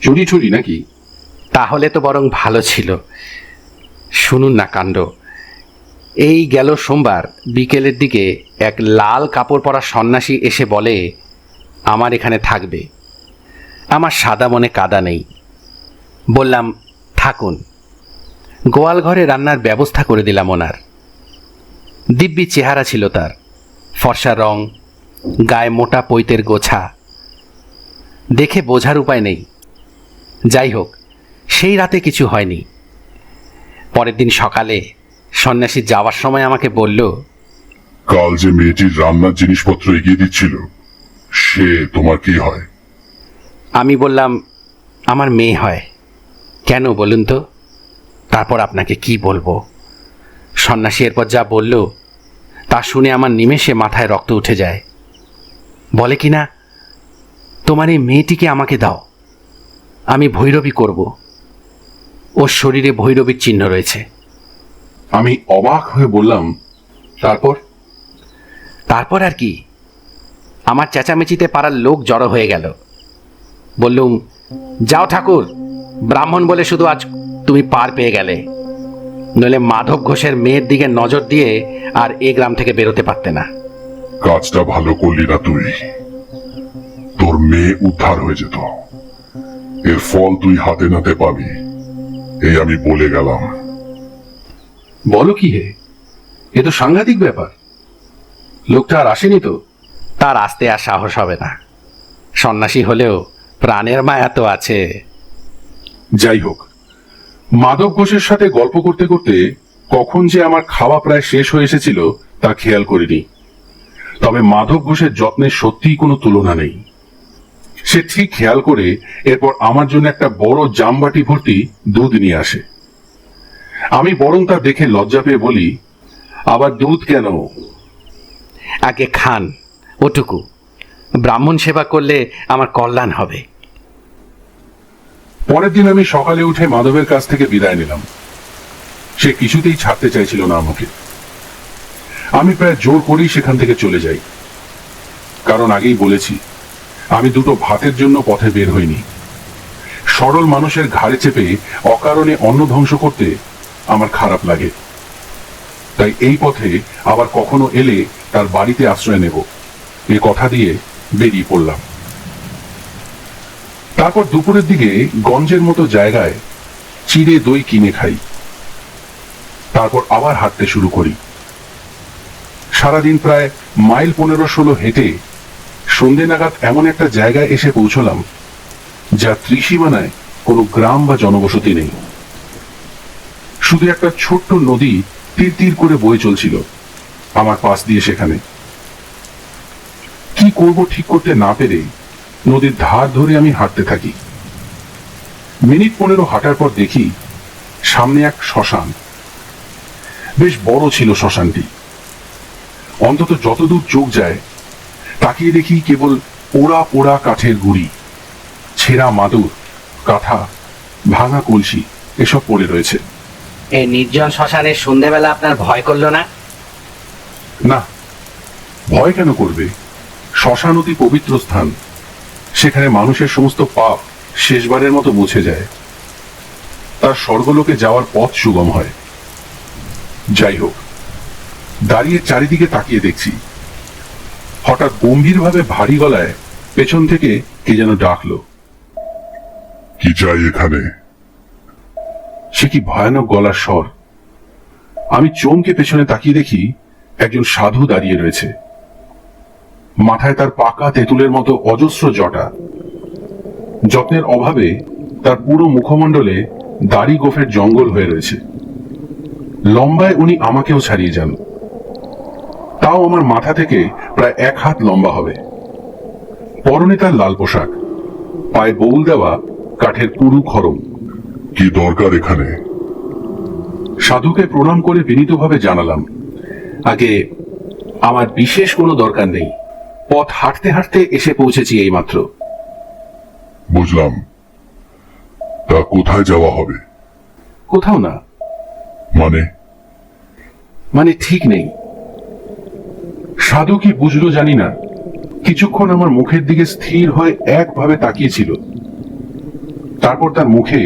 চুরি চুরি নাকি? তাহলে তো বরং ভালো ছিল। শুনুন না কাণ্ড। এই গেল সোমবার বিকেলের দিকে এক লাল কাপড় পরা সন্ন্যাসী এসে বলে আমার এখানে থাকবে। আমার সাদা মনে কাদা নেই। বললাম থাকুন। গোয়াল ঘরে রান্নার ব্যবস্থা করে দিলাম ওনার। দিব্যি চেহারা ছিল তার, ফর্সা রং, গায়ে মোটা পৈতের গোছা, দেখে বোঝার উপায় নেই। যাই হোক, সেই রাতে কিছু হয়নি। পরের দিন সকালে সন্ন্যাসী যাওয়ার সময় আমাকে বলল, কাল যে মেয়েটির রান্নার জিনিসপত্র এগিয়ে দিচ্ছিল, সে তোমার কি হয়? আমি বললাম আমার মেয়ে হয়। কেন বলুন তো? তারপর আপনাকে কি বলবো। সন্ন্যাসী এরপর যা বলল তা শুনে আমার নিমেষে মাথায় রক্ত উঠে যায়। বলে কিনা, তোমার এই মেয়েটিকে আমাকে দাও, আমি ভৈরবী করব। ওর শরীরে ভৈরবীর চিহ্ন রয়েছে। আমি অবাক হয়ে বললাম, তারপর? তারপর আর কি, আমার চেঁচামেচিতে পাড়ার লোক জড়ো হয়ে গেল। বললুম, যাও ঠাকুর, ব্রাহ্মণ বলে শুধু আজ তুমি পার পেয়ে গেলে, নইলে মাধব ঘোষের মেয়ের দিকে নজর দিয়ে আর এ গ্রাম থেকে বেরোতে পারতে না। কাজটা ভালো করলি না তুই। তোর মেয়ে উদ্ধার হয়ে যেত। এর ফল তুই হাতে নাতে পাবি, এই আমি বলে গেলাম। বলো কি হে, এ তো সাংঘাতিক ব্যাপার। লোকটা আর আসেনি তো? তার আসতে আর সাহস হবে না। সন্ন্যাসী হলেও প্রাণের মায়া তো আছে। যাই হোক, মাধব ঘোষের সাথে গল্প করতে করতে কখন যে আমার খাওয়া প্রায় শেষ হয়ে এসেছিল তা খেয়াল করিনি। তবে মাধব ঘোষের যত্নের সত্যিই কোনো তুলনা নেই। সে ঠিক খেয়াল করে এরপর আমার জন্য একটা বড় জামবাটি ভর্তি দুধ নিয়ে আসে। আমি বরং তা দেখে লজ্জা পেয়ে বলি, আবার দুধ কেন? আগে খান ওটুকু, ব্রাহ্মণ সেবা করলে আমার কল্যাণ হবে। পরের দিন আমি সকালে উঠে মাধবের কাছ থেকে বিদায় নিলাম। সে কিছুতেই ছাড়তে চাইছিল না আমাকে। আমি প্রায় জোর করেই সেখান থেকে চলে যাই, কারণ আগেই বলেছি আমি 2টো ভাতের জন্য পথে বের হইনি। সরল মানুষের ঘাড়ে চেপে অকারণে অন্ন ধ্বংস করতে আমার খারাপ লাগে। তাই এই পথে আবার কখনো এলে তার বাড়িতে আশ্রয় নেব, এ কথা দিয়ে বেরিয়ে পড়লাম। তারপর দুপুরের দিকে গঞ্জের মতো জায়গায় চিড়ে দই কিনে খাই। তারপর আবার হাঁটতে শুরু করি। সারাদিন প্রায় মাইল 15-16 হেঁটে সন্ধে নাগাদ এমন একটা জায়গায় এসে পৌঁছলাম যা ত্রিসীমানায় কোনো গ্রাম বা জনবসতি নেই। শুধু একটা ছোট্ট নদী তীর তীর করে বয়ে চলছিল আমার পাশ দিয়ে। সেখানে কি করব ঠিক করতে না পেরে নদীর ধার ধরে আমি হাঁটতে থাকি। মিনিট 15 হাঁটার পর দেখি সামনে এক শ্মশান। বেশ বড় ছিল শ্মশানটি। অন্তত যতদূর চোখ যায় তাকিয়ে দেখি কেবল পোড়া পোড়া কাঠের গুঁড়ি, ছেঁড়া মাদুর, কাঁথা, ভাঙা কলসি এসব পড়ে রয়েছে। এই নির্জন শ্মশানে সন্ধেবেলা আপনার ভয় করলো না? না, ভয় কেন করবে? শ্মশান অতি পবিত্র স্থান। সেখানে মানুষের সমস্ত পাপ শেষবারের মতো মুছে যায়। তার স্বর্গলোকে যাওয়ার পথ সুগম হয়। যাই হোক, দাঁড়িয়ে চারিদিকে তাকিয়ে দেখছি, হঠাৎ গম্ভীরভাবে ভারী গলায় পেছন থেকে কে যেন ডাকলো। কি চাই এখানে? সে কি ভয়ানক গলার স্বর! আমি চমকে পেছনে তাকিয়ে দেখি একজন সাধু দাঁড়িয়ে রয়েছে। মাথায় তার পাকা তেঁতুলের মতো অজস্র জটা। যত্নের অভাবে তার পুরো মুখমণ্ডলে দাড়ি গোফের জঙ্গল হয়ে রয়েছে। লম্বায় উনি আমাকেও ছাড়িয়ে যান, তাও আমার মাথা থেকে প্রায় 1 হাত লম্বা হবে। পরনে তার লাল পোশাক, পায়ে বউল দেওয়া কাঠের পুরু খড়ম। কি দরকার এখানে? সাধুকে প্রণাম করে বিনীতভাবে জানালাম, আগে আমার বিশেষ কোনো দরকার নেই, পথ হাঁটতে হাঁটতে এসে পৌঁছেছি এইমাত্র। বুঝলাম। তা কোথায় যাওয়া হবে? কোথাও না। মানে ঠিক নেই। সাধু কি বুঝলো জানি না, কিছুক্ষণ আমার মুখের দিকে স্থির হয়ে একভাবে তাকিয়েছিল। তারপর তার মুখে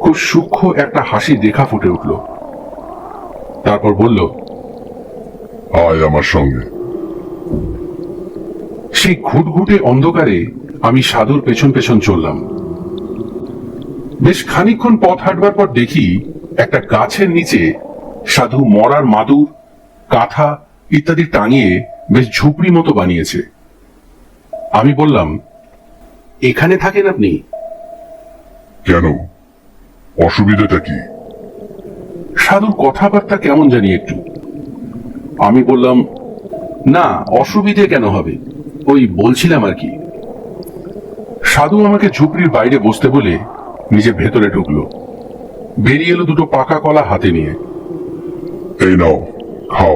খুব সূক্ষ্ম একটা হাসি দেখা ফুটে উঠল। তারপর বলল, আয় আমার সঙ্গে। সেই ঘুটঘুটে অন্ধকারে আমি সাধুর পেছন পেছন চললাম। বেশ খানিকক্ষণ পথ হাঁটবার পর দেখি একটা গাছের নিচে সাধু মরার মাদুর, কাঁথা ইত্যাদি টাঙিয়ে বেশ ঝুপড়ি মতো বানিয়েছে। আমি বললাম, এখানে থাকেন আপনি? কেন, অসুবিধাটা কি? সাধুর কথাবার্তা কেমন জানি একটু। আমি বললাম, না, অসুবিধে কেন হবে, ওই বলছিলাম আর কি। সাধু আমাকে ঝুপড়ির বাইরে বসতে বলে নিজে ভেতরে ঢুকলো। বেরিয়ে এলো দুটো পাকা কলা হাতে নিয়ে। এই নাও, খাও।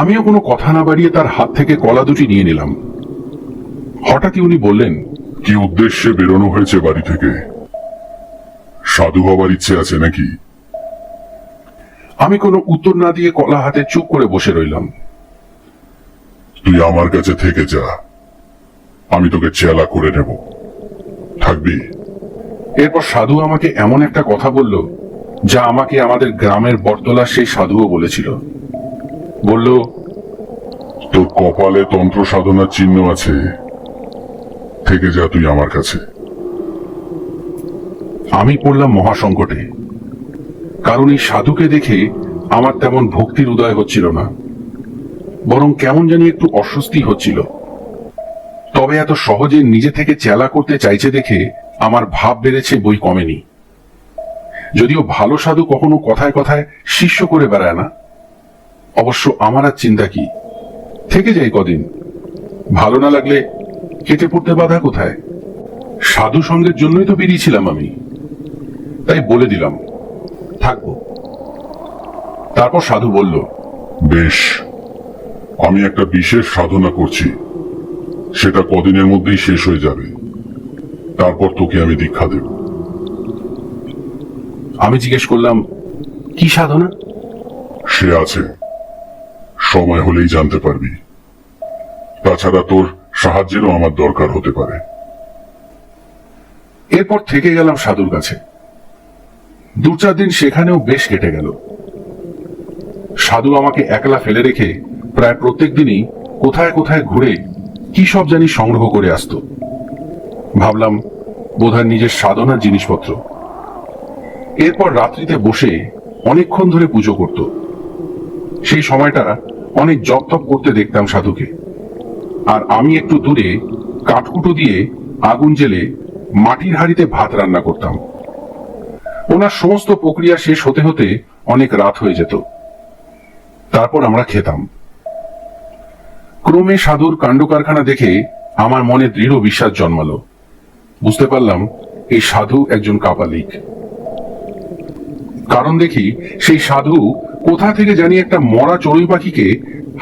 আমিও কোনো কথা না বাড়িয়ে তার হাত থেকে কলা দুটি নিয়ে নিলাম। হঠাৎই উনি বললেন, কি উদ্দেশ্যে বেরোনো হয়েছে বাড়ি থেকে? সাধু হবার ইচ্ছে আছে নাকি? আমি কোনো উত্তর না দিয়ে কলা হাতে চুপ করে বসে রইলাম। তুই আমার কাছে থেকে যা, আমি তোকে চেলা করে নেব। থাকবি? এরপর সাধু আমাকে এমন একটা কথা বলল যা আমাকে আমাদের গ্রামের বটতলার সেই সাধুও বলেছিল। বলল, তোর কপালে তন্ত্র সাধনার চিহ্ন আছে, থেকে যা তুই আমার কাছে। আমি পড়লাম মহাসংকটে, কারণ এই সাধুকে দেখে আমার তেমন ভক্তির উদয় হচ্ছিল না, বরং কেমন জানি একটু অস্বস্তি হচ্ছিল। তবে এত সহজে নিজে থেকে চেলা করতে চাইছে দেখে আমার ভাব বেড়েছে, বই কমেনি। যদিও ভালো সাধু কখনো কথায় কথায় শিষ্য করে বেড়ায় না। অবশ্য আমার আর চিন্তা কি, থেকে যাই কদিন, ভালো না লাগলে কেটে পড়তে বাধা কোথায়? সাধু সঙ্গের জন্যই তো বেরিয়েছিলাম আমি, তাই বলে দিলাম থাকবো। তারপর সাধু বলল, বেশ, আমি একটা বিশেষ সাধনা করছি, সেটা কদিনের মধ্যেই শেষ হয়ে যাবে, তারপর তোকে আমি দীক্ষা দেব। আমি জিজ্ঞেস করলাম, কি সাধনা? সে আছে, সময় হলেই জানতে পারবি। তাছাড়া তোর সাহায্যেরও আমার দরকার হতে পারে। এরপর থেকে গেলাম সাধুর কাছে। 2-4 দিন সেখানেও বেশ কেটে গেল। সাধু আমাকে একলা ফেলে রেখে প্রায় প্রত্যেক দিনই কোথায় কোথায় ঘুরে কি সব জানি সংগ্রহ করে আসতো। ভাবলাম বোধহয় নিজের সাধনার জিনিসপত্র। এরপর রাত্রিতে বসে অনেকক্ষণ ধরে পুজো করত। সেই সময়টা অনেক জপ তপ করতে দেখতাম সাধুকে, আর আমি একটু দূরে কাঠকুটো দিয়ে আগুন জেলে মাটির হাঁড়িতে ভাত রান্না করতাম। ওনার সমস্ত প্রক্রিয়া শেষ হতে হতে অনেক রাত হয়ে যেত। তারপর আমরা খেতাম। ক্রমে সাধুর কাণ্ড কারখানা দেখে আমার মনে দৃঢ় বিশ্বাস জন্মালো। বুঝতে পারলাম এই সাধু একজন কাপালিক। কারণ দেখি সেই সাধু কোথা থেকে জানি একটা মরা চড়ুই পাখিকে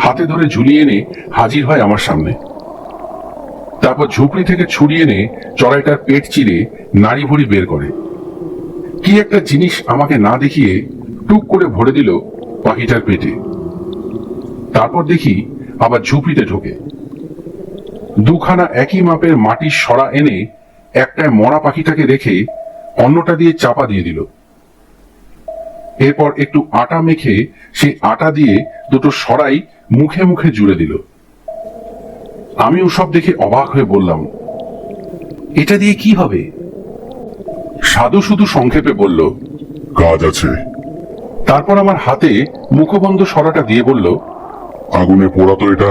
হাতে ধরে ঝুলিয়ে এনে হাজির হয় আমার সামনে। তারপর ঝুপড়ি থেকে ছুরি এনে চড়াইটার পেট চিরে নাড়ি ভুড়ি বের করে কি একটা জিনিস আমাকে না দেখিয়ে টুক করে ভরে দিল পাখিটার পেটে। তারপর দেখি আবার ঝুপড়িতে ঢোকে, 2খানা একই মাপের মাটির সরা এনে একটায় মরা পাখিটাকে রেখে অন্যটা দিয়ে চাপা দিয়ে দিল। এরপর একটু আটা মেখে সেই আটা দিয়ে দুটো সরাই মুখে মুখে জুড়ে দিল। আমি ওসব দেখে অবাক হয়ে বললাম, এটা দিয়ে কি হবে? সাধু শুধু সংক্ষেপে বলল, কাজ আছে। তারপর আমার হাতে মুখবন্ধ সরাটা দিয়ে বলল, আগুনে পোড়া তো এটা,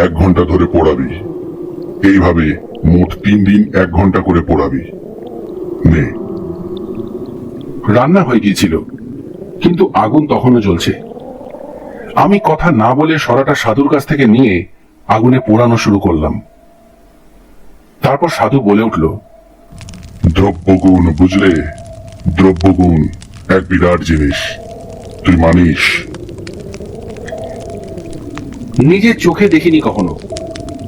1 ঘন্টা ধরে পোড়াবি। এইভাবে মোট 3 দিন 1 ঘন্টা করে পোড়াবি। নে। রান্না হয়ে গিয়েছিল, কিন্তু আগুন তখনও জ্বলছে। আমি কথা না বলে সরাটা সাধুর কাছ থেকে নিয়ে আগুনে পোড়ানো শুরু করলাম। তারপর সাধু বলে উঠল, দ্রব্যগুণ বুঝলে? দ্রব্যগুণ এক বিরাট জিনিস, তুই মানিস? নিজের চোখে দেখিনি কখনো,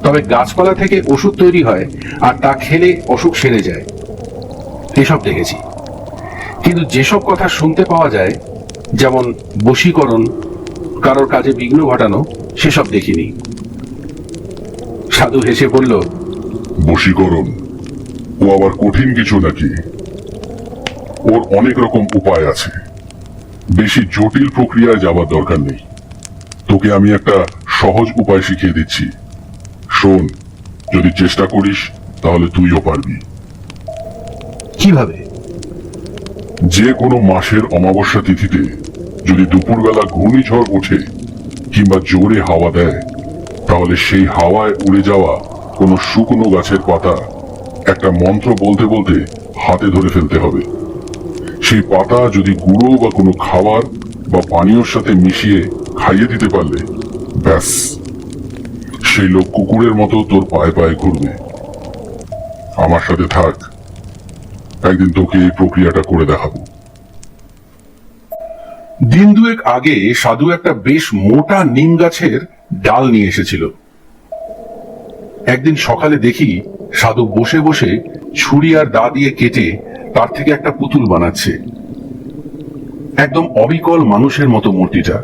তবে গাছপালা থেকে ওষুধ তৈরি হয় আর তা খেলে অসুখ সেরে যায়, এসব দেখেছি। কিন্তু যেসব কথা শুনতে পাওয়া যায়, যেমন বশীকরণ, কারোর কাজে বিঘ্ন ঘটানো, সেসব দেখিনি। সাধু হেসে বলল, বশীকরণ ও আবার কঠিন কিছু নাকি? ওর অনেক রকম উপায় আছে, বেশি জটিল প্রক্রিয়ায় যাবার দরকার নেই। তোকে আমি একটা সহজ উপায় শিখিয়ে দিচ্ছি, শোন। যদি চেষ্টা করিস তাহলে তুইও পারবি। কিভাবে? যে কোনো মাসের অমাবস্যা তিথিতে যদি দুপুরবেলা ঘূর্ণিঝড় ওঠে কিংবা জোরে হাওয়া দেয়, তাহলে সেই হাওয়ায় উড়ে যাওয়া কোনো শুকনো গাছের পাতা একটা মন্ত্র বলতে বলতে হাতে ধরে ফেলতে হবে। সেই পাতা যদি গুঁড়ো বা কোনো খাবার বা পানীয়র সাথে মিশিয়ে খাইয়ে দিতে পারলে, ব্যাস, সেই লোক কুকুরের মতো তোর পায়ে পায়ে ঘুরবে। আমার সাথে থাক, একদিন তোকে এই প্রক্রিয়াটা করে দেখাবো। দিন দুয়েক আগে সাধু একটা বেশ মোটা নিম গাছের ডাল নিয়ে এসেছিল। একদিন সকালে দেখি সাধু বসে বসে ছুরি আর দা দিয়ে কেটে তার থেকে একটা পুতুল বানাচ্ছে। একদম অবিকল মানুষের মতো মূর্তিটা।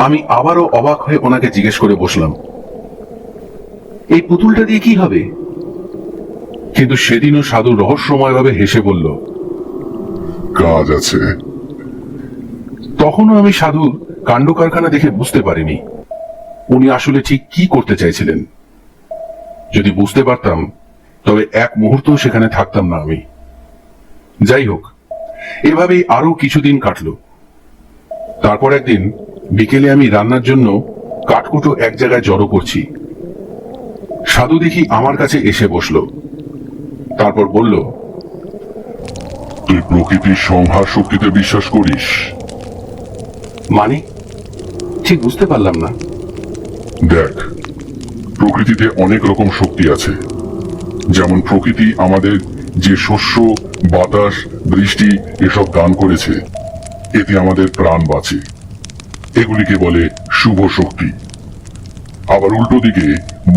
আমি আবারও অবাক হয়ে ওনাকে জিজ্ঞেস করে বসলাম, এই পুতুলটা দিয়ে কি হবে? কিন্তু সেদিনও সাধু রহস্যময়ভাবে হেসে বলল, কাজ আছে। তখনও আমি সাধুর কাণ্ড কারখানা দেখে বুঝতে পারিনি উনি আসলে ঠিক কি করতে চাইছিলেন। যদি বুঝতে পারতাম তবে এক মুহূর্ত সেখানে থাকতাম না আমি। যাই হোক, এভাবেই আরো কিছুদিন কাটলো। তারপর একদিন বিকেলে আমি রান্নার জন্য কাঠকুটো এক জায়গায় জড়ো করছি। সাধু দেখি আমার কাছে এসে বসলো। তারপর বলল, তুই প্রকৃতির সংহার শক্তিতে বিশ্বাস করিস? মানে? ঠিক বুঝতে পারলাম না। দেখ, প্রকৃতিতে অনেক রকম শক্তি আছে। যেমন প্রকৃতি আমাদের যে শস্য, বাতাস, বৃষ্টি এসব দান করেছে, এতে আমাদের প্রাণ বাঁচে, এগুলিকে বলে শুভ শক্তি। আবার উল্টো দিকে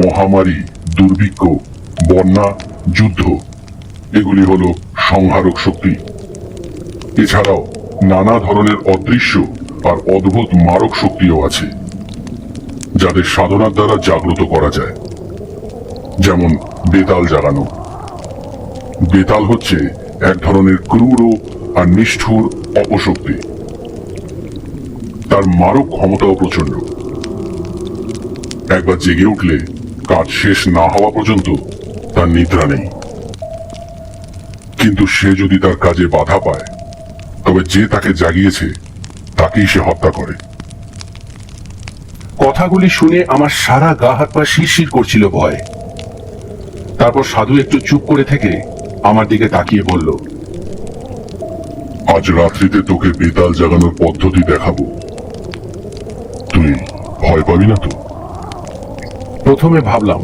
মহামারী, দুর্ভিক্ষ, বন্যা, যুদ্ধ, এগুলি হলো সংহারক শক্তি। এছাড়াও নানা ধরনের অদৃশ্য আর অদ্ভুত মারক শক্তিও আছে, যাদের সাধনার দ্বারা জাগ্রত করা যায়। যেমন বেতাল জাগানো। বেতাল হচ্ছে এক ধরনের ক্রূর আর নিষ্ঠুর অপশক্তি। তার মারক ক্ষমতাও প্রচন্ড। একবার জেগে উঠলে কাজ শেষ না হওয়া পর্যন্ত তার নিদ্রা নেই। কিন্তু সে যদি তার কাজে বাধা পায়, তবে যে তাকে জাগিয়েছে তাকেই সে হত্যা করে। কথাগুলি শুনে আমার সারা গা হাত পা শিরশির করছিল ভয়। তারপর সাধু একটু চুপ করে থেকে আমার দিকে তাকিয়ে বলল, আজ রাত্রিতে তোকে বেতাল জাগানোর পদ্ধতি দেখাবো। তুই ভয় পাবি না তো? প্রথমে ভাবলাম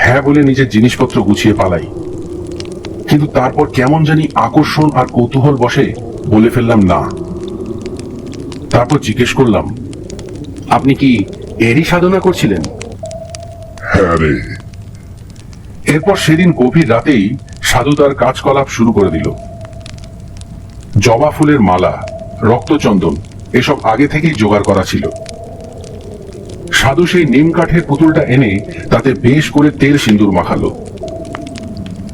হ্যাঁ বলে নিজের জিনিসপত্র গুছিয়ে পালাই, কিন্তু তারপর কেমন জানি আকর্ষণ আর কৌতূহল বসে বলে ফেললাম না। তারপর জিজ্ঞেস করলাম, আপনি কি এরই সাধনা করছিলেন? হ্যাঁ রে। এরপর সেদিন গভীর রাতেই সাধু তার কাজকলাপ শুরু করে দিল। জবা ফুলের মালা, রক্তচন্দন এসব আগে থেকেই জোগাড় করা ছিল। সাধু সেই নিম কাঠের পুতুলটা এনে তাতে বেশ করে তেল সিন্দুর মাখালো।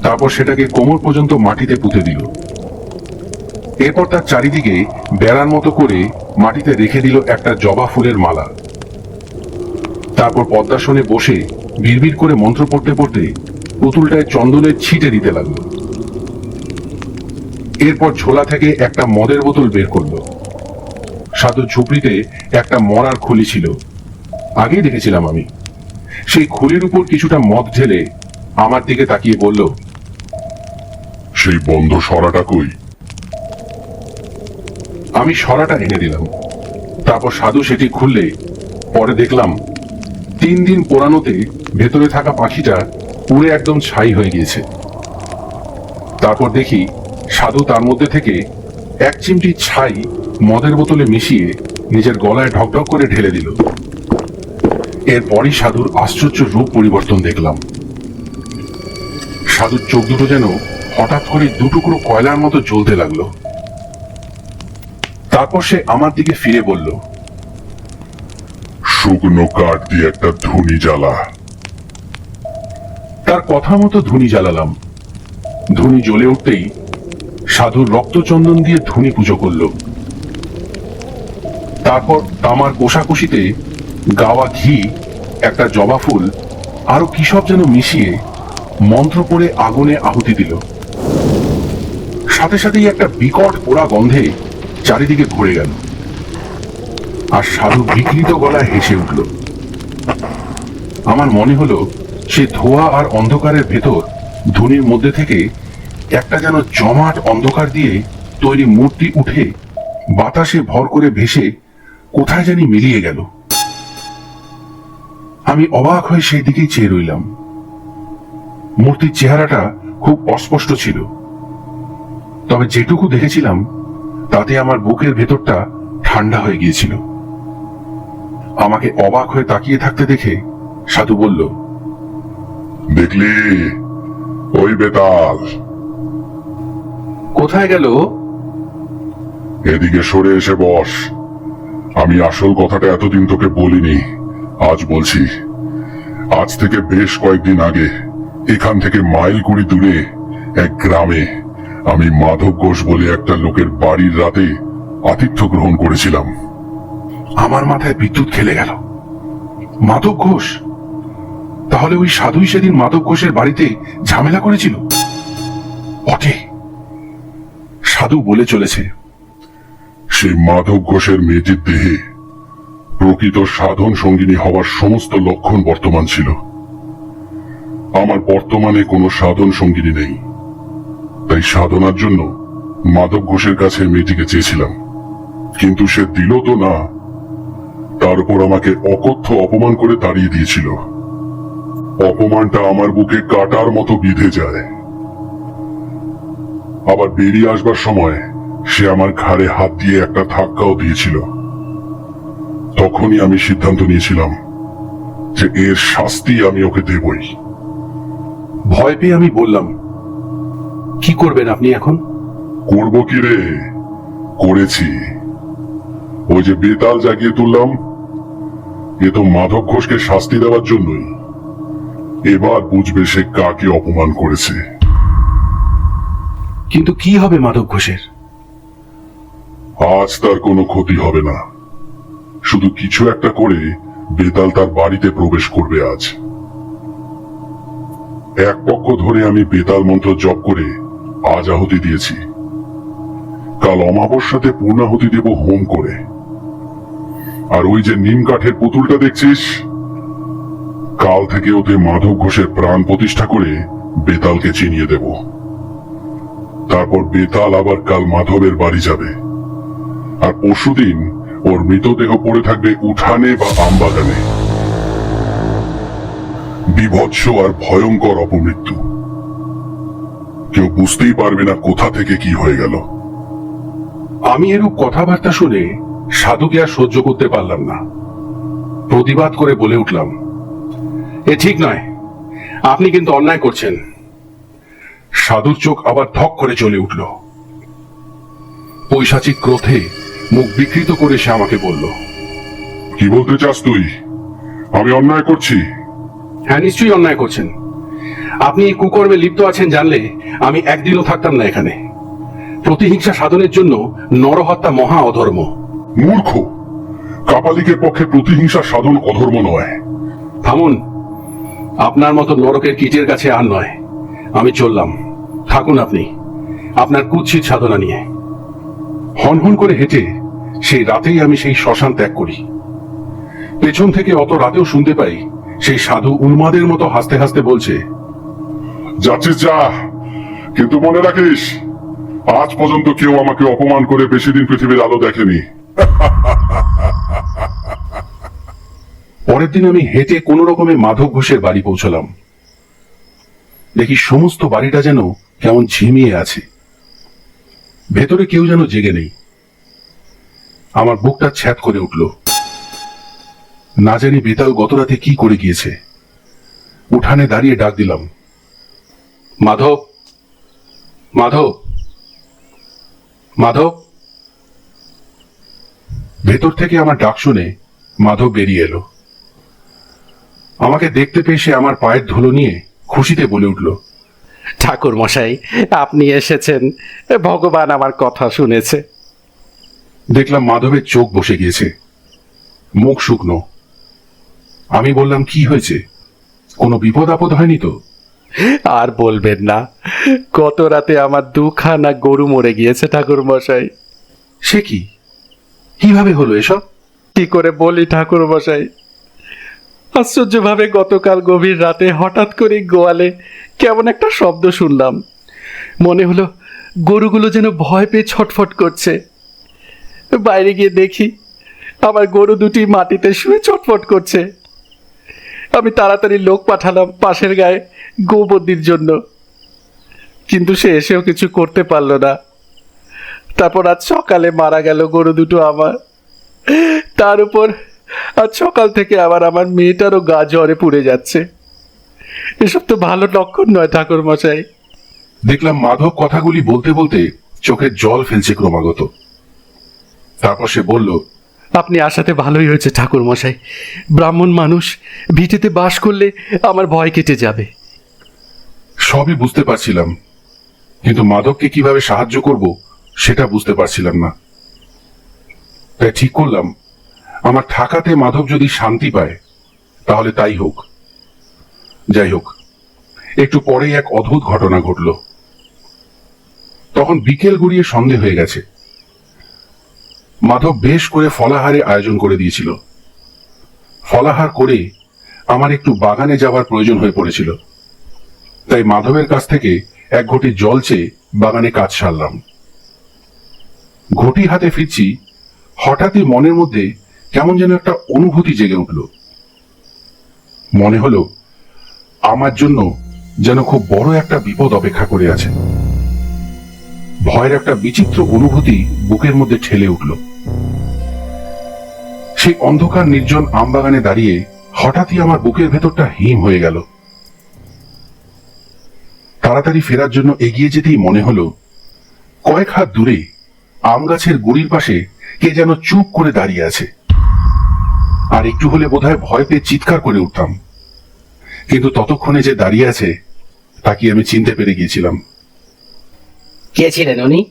তারপর সেটাকে কোমর পর্যন্ত মাটিতে পুঁতে দিল। এরপর তার চারিদিকে বেড়ার মতো করে মাটিতে রেখে দিল একটা জবা ফুলের মালা। তারপর পদ্মাসনে বসে বিড়বিড় করে মন্ত্র পড়তে পড়তে পুতুলটায় চন্দনের ছিটে দিতে লাগলো। এরপর ঝোলা থেকে একটা মদের বোতল বের করলো। সাধুর ঝুপড়িতে একটা মরার খুলি ছিল, আগেই দেখেছিলাম আমি। সেই খুলির উপর কিছুটা মদ ঢেলে আমার দিকে তাকিয়ে বলল, সেই বন্ধ সরাটা কই? আমি সরাটা এনে দিলাম। তারপর সাধু সেটি খুললে পরে দেখলাম 3 দিন পোড়ানোতে ভেতরে থাকা পাখিটা পুড়ে একদম ছাই হয়ে গিয়েছে। তারপর দেখি সাধু তার মধ্যে থেকে 1 চিমটি ছাই মদের বোতলে মিশিয়ে নিজের গলায় ঢকঢক করে ঢেলে দিল। এরপরই সাধুর আশ্চর্য রূপ পরিবর্তন দেখলাম। সাধুর চোখ দুটো যেন হঠাৎ করে 2 টুকরো কয়লার মতো জ্বলতে লাগলো। তারপর সে আমার দিকে ফিরে বলল, শুকনো কাঠ দিয়ে একটা ধুনি জ্বালা। তার কথা মতো ধুনি জ্বালালাম। ধুনি জ্বলে উঠতেই সাধুর রক্তচন্দন দিয়ে ধুনি পুজো করল। তারপর তামার কোষাকুষিতে গাওয়া ঘি, একটা জবা ফুল, আরো কি সব যেন মিশিয়ে মন্ত্র পড়ে আগুনে আহুতি দিল। সাথে সাথেই একটা বিকট পোড়া গন্ধে চারিদিকে ভরে গেল, আর সাধু বিকৃত গলায় হেসে উঠল। আমার মনে হলো সে ধোঁয়া আর অন্ধকারের ভেতর ধুনির মধ্যে থেকে একটা যেন জমাট অন্ধকার দিয়ে তৈরি মূর্তি উঠে বাতাসে ভর করে ভেসে কোথায় জানি মিলিয়ে গেল। আমি অবাক হয়ে সেই দিকেই চেয়ে রইলাম। মূর্তির চেহারাটা খুব অস্পষ্ট ছিল, তবে যেটুকু দেখেছিলাম তাতে আমার বুকের ভেতরটা ঠান্ডা হয়ে গিয়েছিল। আমাকে অবাক হয়ে তাকিয়ে থাকতে দেখে সাধু বলল, দেখলি ওই বেতাল? কোথায় গেল? এদিকে সরে এসে বস। আমি আসল কথাটা এতদিন তোকে বলিনি, আজ বলছি। আজ থেকে বেশ কয়েকদিন আগে এখান থেকে মাইল কুড়ি দূরে এক গ্রামে আমি মাধব ঘোষ বলে একটা লোকের বাড়ির রাতে আতিথ্য গ্রহণ করেছিলাম। আমার মাথায় বিদ্যুৎ খেলে গেল। মাধব ঘোষ? তাহলে ওই সাধুই সেদিন মাধব ঘোষের বাড়িতে ঝামেলা করেছিল? বটে, সাধু বলে চলেছে। সেই মাধব ঘোষের মেয়েটির দেহে প্রকৃত সাধন সঙ্গিনী হওয়ার সমস্ত লক্ষণ বর্তমান ছিল। আমার বর্তমানে কোনো সাধন সঙ্গিনী নেই, তাই সাধনার জন্য মাধব ঘোষের কাছে মেয়েটিকে চেয়েছিলাম, কিন্তু সে দিল তো না। তার উপর আমাকে অকথ্য অপমান করে তাড়িয়ে দিয়েছিল। অপমানটা আমার বুকে কাটার মতো বিঁধে যায়। আবার বেরিয়ে আসবার সময় সে আমার ঘাড়ে হাত দিয়ে একটা ধাক্কাও দিয়েছিল। তখনই আমি সিদ্ধান্ত নিয়েছিলাম যে এর শাস্তি আমি ওকে দেবই। ভয় পেয়ে আমি বললাম, কি করবেন আপনি এখন? করব কি রে, করেছি। ওই যে বেতাল জাগিয়ে তুললাম, এ তো মাধব ঘোষকে শাস্তি দেওয়ার জন্যই। এবার বুঝবে সে কাকে অপমান করেছে। কিন্তু কি হবে মাধব ঘোষের? আজ তার কোনো ক্ষতি হবে না, শুধু কিছু একটা করে বেতাল তার বাড়িতে প্রবেশ করবে আজ। এক পক্ষ ধরে আমি বেতাল মন্ত্র জপ করে আজ আহুতি দিয়েছি। কাল অমাবস্যাতে পূর্ণাহুতি দেব হোম করে। আর ওই যে নিম কাঠের পুতুলটা দেখছিস, কাল থেকে ওতে মাধব ঘোষের প্রাণ প্রতিষ্ঠা করে বেতালকে চিনিয়ে দেব। তারপর বেতাল আবার কাল মাধবের বাড়ি যাবে, আর পরশুদিন ওর মৃতদেহ পড়ে থাকবে উঠানে বা আমবাগানে। বিভৎস আর ভয়ঙ্কর অপমৃত্যু। কেউ বুঝতেই পারবে না কোথা থেকে কি হয়ে গেল। আমি এরূপ কথাবার্তা শুনে সাধুকে আর সহ্য করতে পারলাম না। প্রতিবাদ করে বলে উঠলাম, এ ঠিক নয়, আপনি কিন্তু অন্যায় করছেন। সাধুর চোখ আবার ধক করে চলে উঠল। পৈশাচিক ক্রোধে মুখ বিকৃত করে সে আমাকে বলল, কি বলতে চাস তুই? আমি অন্যায় করছি? হ্যাঁ, নিশ্চয়ই অন্যায় করছেন। আপনি এই কুকর্মে লিপ্ত আছেন জানলে আমি একদিনও থাকতাম না এখানে। প্রতিহিংসা সাধনের জন্য নরহত্যা মহা অধর্ম। মূর্খ! কাপালিকের পক্ষে প্রতিহিংসা সাধন অধর্ম নয়। থামুন, আপনার মতো নরকের কীটের কাছে আর নয়। আমি চললাম, থাকুন আপনি। আপনার কুৎসিত সাধনা নিয়ে। হনহন করে হেঁটে সেই রাতেই আমি সেই শ্মশান ত্যাগ করি। পেছন থেকে অত রাতেও শুনতে পাই সেই সাধু উন্মাদের মতো হাসতে হাসতে বলছে, যাচ্ছিস যা, কিন্তু মনে রাখিস আজ পর্যন্ত কেউ আমাকে অপমান করে বেশি দিন পৃথিবীর আলো দেখেনি। পরের দিন আমি হেঁটে কোনো রকমে মাধব ঘোষের বাড়ি পৌঁছলাম। দেখি সমস্ত বাড়িটা যেন কেমন ঝিমিয়ে আছে, ভেতরে কেউ যেন জেগে নেই। আমার বুকটা ছ্যাদ করে উঠল। না জানি বেতাল গত রাতে কি করে গিয়েছে। উঠানে দাঁড়িয়ে ডাক দিলাম, মাধব, মাধব, মাধব। ভেতর থেকে আমার ডাক শুনে মাধব বেরিয়ে এলো। আমাকে দেখতে পেয়ে সে আমার পায়ের ধুলো নিয়ে খুশিতে বলে উঠল, ঠাকুর মশাই, আপনি এসেছেন, ভগবান আমার কথা শুনেছে। দেখলাম মাধবের চোখ বসে গিয়েছে, মুখ শুকনো। আমি বললাম, কি হয়েছে? কোনো বিপদ আপদ হয়নি তো? আর বলবেন না, গত রাতে আমার দুখানা গরু মরে গিয়েছে ঠাকুর মশাই। সে কি, কিভাবে হলো এসব? কি করে বলি ঠাকুর মশাই, আশ্চর্যভাবে গতকাল গভীর রাতে হঠাৎ করে গোয়ালে কেমন একটা শব্দ শুনলাম। মনে হলো গরুগুলো যেন ভয় পেয়ে ছটফট করছে। বাইরে গিয়ে দেখি আমার গরু দুটি মাটিতে শুয়ে ছটফট করছে। আমি তাড়াতাড়ি লোক পাঠালাম পাশের গায়ে গোবর্দির জন্য, কিন্তু সে এসেও কিছু করতে পারল না। তারপর আজ সকালে মারা গেল গরু দুটো আমার। তার উপর আজ সকাল থেকে আবার আমার মেয়েটারও গা জ্বরে পুড়ে যাচ্ছে। এসব তো ভালো লক্ষণ নয় ঠাকুর মশাই। দেখলাম মাধব কথাগুলি বলতে বলতে চোখের জল ফেলছে ক্রমাগত। তারপর সে বলল, আপনি আসাতে ভালোই হয়েছে ঠাকুর মশাই। ব্রাহ্মণ মানুষ ভিটেতে বাস করলে আমার ভয় কেটে যাবে। সবই বুঝতে পারছিলাম, কিন্তু মাধবকে কিভাবে সাহায্য করব সেটা বুঝতে পারছিলাম না। তাই ঠিক করলাম, আমার থাকাতে মাধব যদি শান্তি পায় তাহলে তাই হোক। যাই হোক, একটু পরেই এক অদ্ভুত ঘটনা ঘটল। তখন বিকেল গড়িয়ে সন্ধে হয়ে গেছে। মাধব বেশ করে ফলাহারে আয়োজন করে দিয়েছিল। ফলাহার করে আমার একটু বাগানে যাওয়ার প্রয়োজন হয়ে পড়েছিল। তাই মাধবের কাছ থেকে এক ঘটি জল চেয়ে বাগানে কাজ সারলাম। ঘটি হাতে ফিরছি, হঠাৎই মনের মধ্যে কেমন যেন একটা অনুভূতি জেগে উঠল। মনে হলো আমার জন্য যেন খুব বড় একটা বিপদ অপেক্ষা করে আছে। ভয়ের একটা বিচিত্র অনুভূতি বুকের মধ্যে ঠেলে উঠল। সেই অন্ধকার নির্জন আমবাগানে দাঁড়িয়ে হঠাৎই আমার বুকের ভেতরটা হিম হয়ে গেল। তাড়াতাড়ি ফেরার জন্য এগিয়ে যেতেই মনে হলো কয়েক হাত দূরে আম গাছের গুড়ির পাশে কে যেন চুপ করে দাঁড়িয়ে আছে। আর একটু হলে বোধহয় ভয় পেয়ে চিৎকার করে উঠতাম, কিন্তু ততক্ষণে যে দাঁড়িয়ে আছে তাকে আমি চিনতে পেরে গিয়েছিলাম। কে ছিলেন উনি?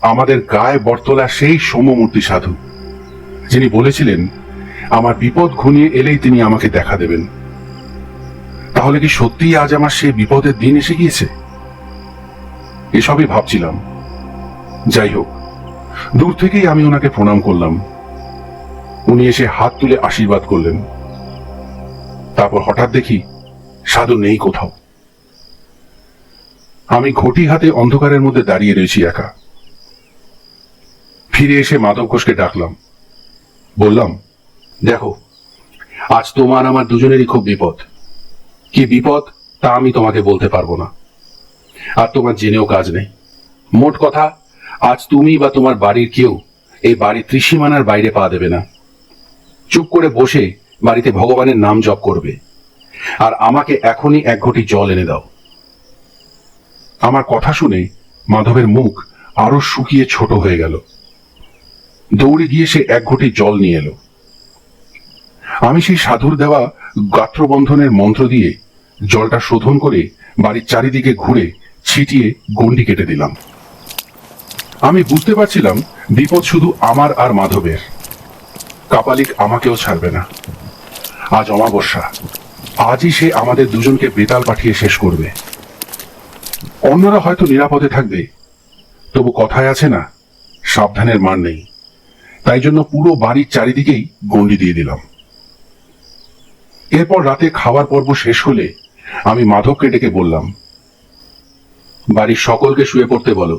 আমাদের গায়ে বটতলা সেই সৌম্যমূর্তি সাধু, যিনি বলেছিলেন আমার বিপদ ঘনিয়ে এলেই তিনি আমাকে দেখা দেবেন। তাহলে কি সত্যিই আজ আমার সেই বিপদের দিন এসে গিয়েছে? এসবই ভাবছিলাম। যাই হোক, দূর থেকেই আমি ওনাকে প্রণাম করলাম। উনি এসে হাত তুলে আশীর্বাদ করলেন। তারপর হঠাৎ দেখি সাধু নেই কোথাও। আমি ঘটি হাতে অন্ধকারের মধ্যে দাঁড়িয়ে রয়েছি একা। ফিরে এসে মাধব ঘোষকে ডাকলাম। বললাম, দেখো, আজ তোমার আমার দুজনেরই খুব বিপদ। কি বিপদ তা আমি তোমাকে বলতে পারবো না, আর তোমার জেনেও কাজ নেই। মোট কথা, আজ তুমি বা তোমার বাড়ির কেউ এই বাড়ির ত্রিসীমানার বাইরে পা দেবে না। চুপ করে বসে বাড়িতে ভগবানের নাম জপ করবে, আর আমাকে এখনই এক ঘটি জল এনে দাও। আমার কথা শুনে মাধবের মুখ আরো শুকিয়ে ছোট হয়ে গেল। দৌড়ে গিয়ে সে এক ঘটি জল নিয়ে এলো। আমি সেই সাধুর দেওয়া গাত্রবন্ধনের মন্ত্র দিয়ে জলটা শোধন করে বাড়ির চারিদিকে ঘুরে ছিটিয়ে গণ্ডি কেটে দিলাম। আমি বুঝতে পারছিলাম বিপদ শুধু আমার আর মাধবের। কাপালিক আমাকেও ছাড়বে না। আজ অমাবস্যা, আজই সে আমাদের দুজনকে বেতাল পাঠিয়ে শেষ করবে। অন্যরা হয়তো নিরাপদে থাকবে, তবু কথায় আছে না, সাবধানের মান নেই। তাই জন্য পুরো বাড়ির চারিদিকেই গণ্ডি দিয়ে দিলাম। এরপর রাতে খাওয়ার পর্ব শেষ হলে আমি মাধবকে ডেকে বললাম, বাড়ির সকলকে শুয়ে পড়তে বলো,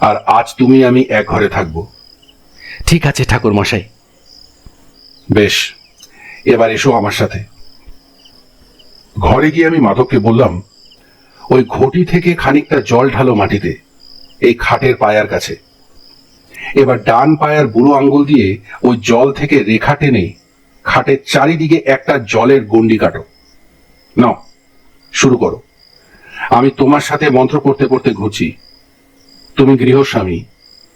আর আজ তুমি আমি এক ঘরে থাকবো। ঠিক আছে ঠাকুর মশাই। বেশ, এবার এসো আমার সাথে। ঘরে গিয়ে আমি মাধবকে বললাম, ওই ঘটি থেকে খানিকটা জল ঢালো মাটিতে, এই খাটের পায়ার কাছে। এবার ডান পায়ার বুড়ো আঙ্গুল দিয়ে ওই জল থেকে রেখা টেনে খাটের চারিদিকে একটা জলের গণ্ডি কাটো। নাও, শুরু করো। আমি তোমার সাথে মন্ত্র পড়তে পড়তে ঘুরছি। তুমি গৃহস্বামী,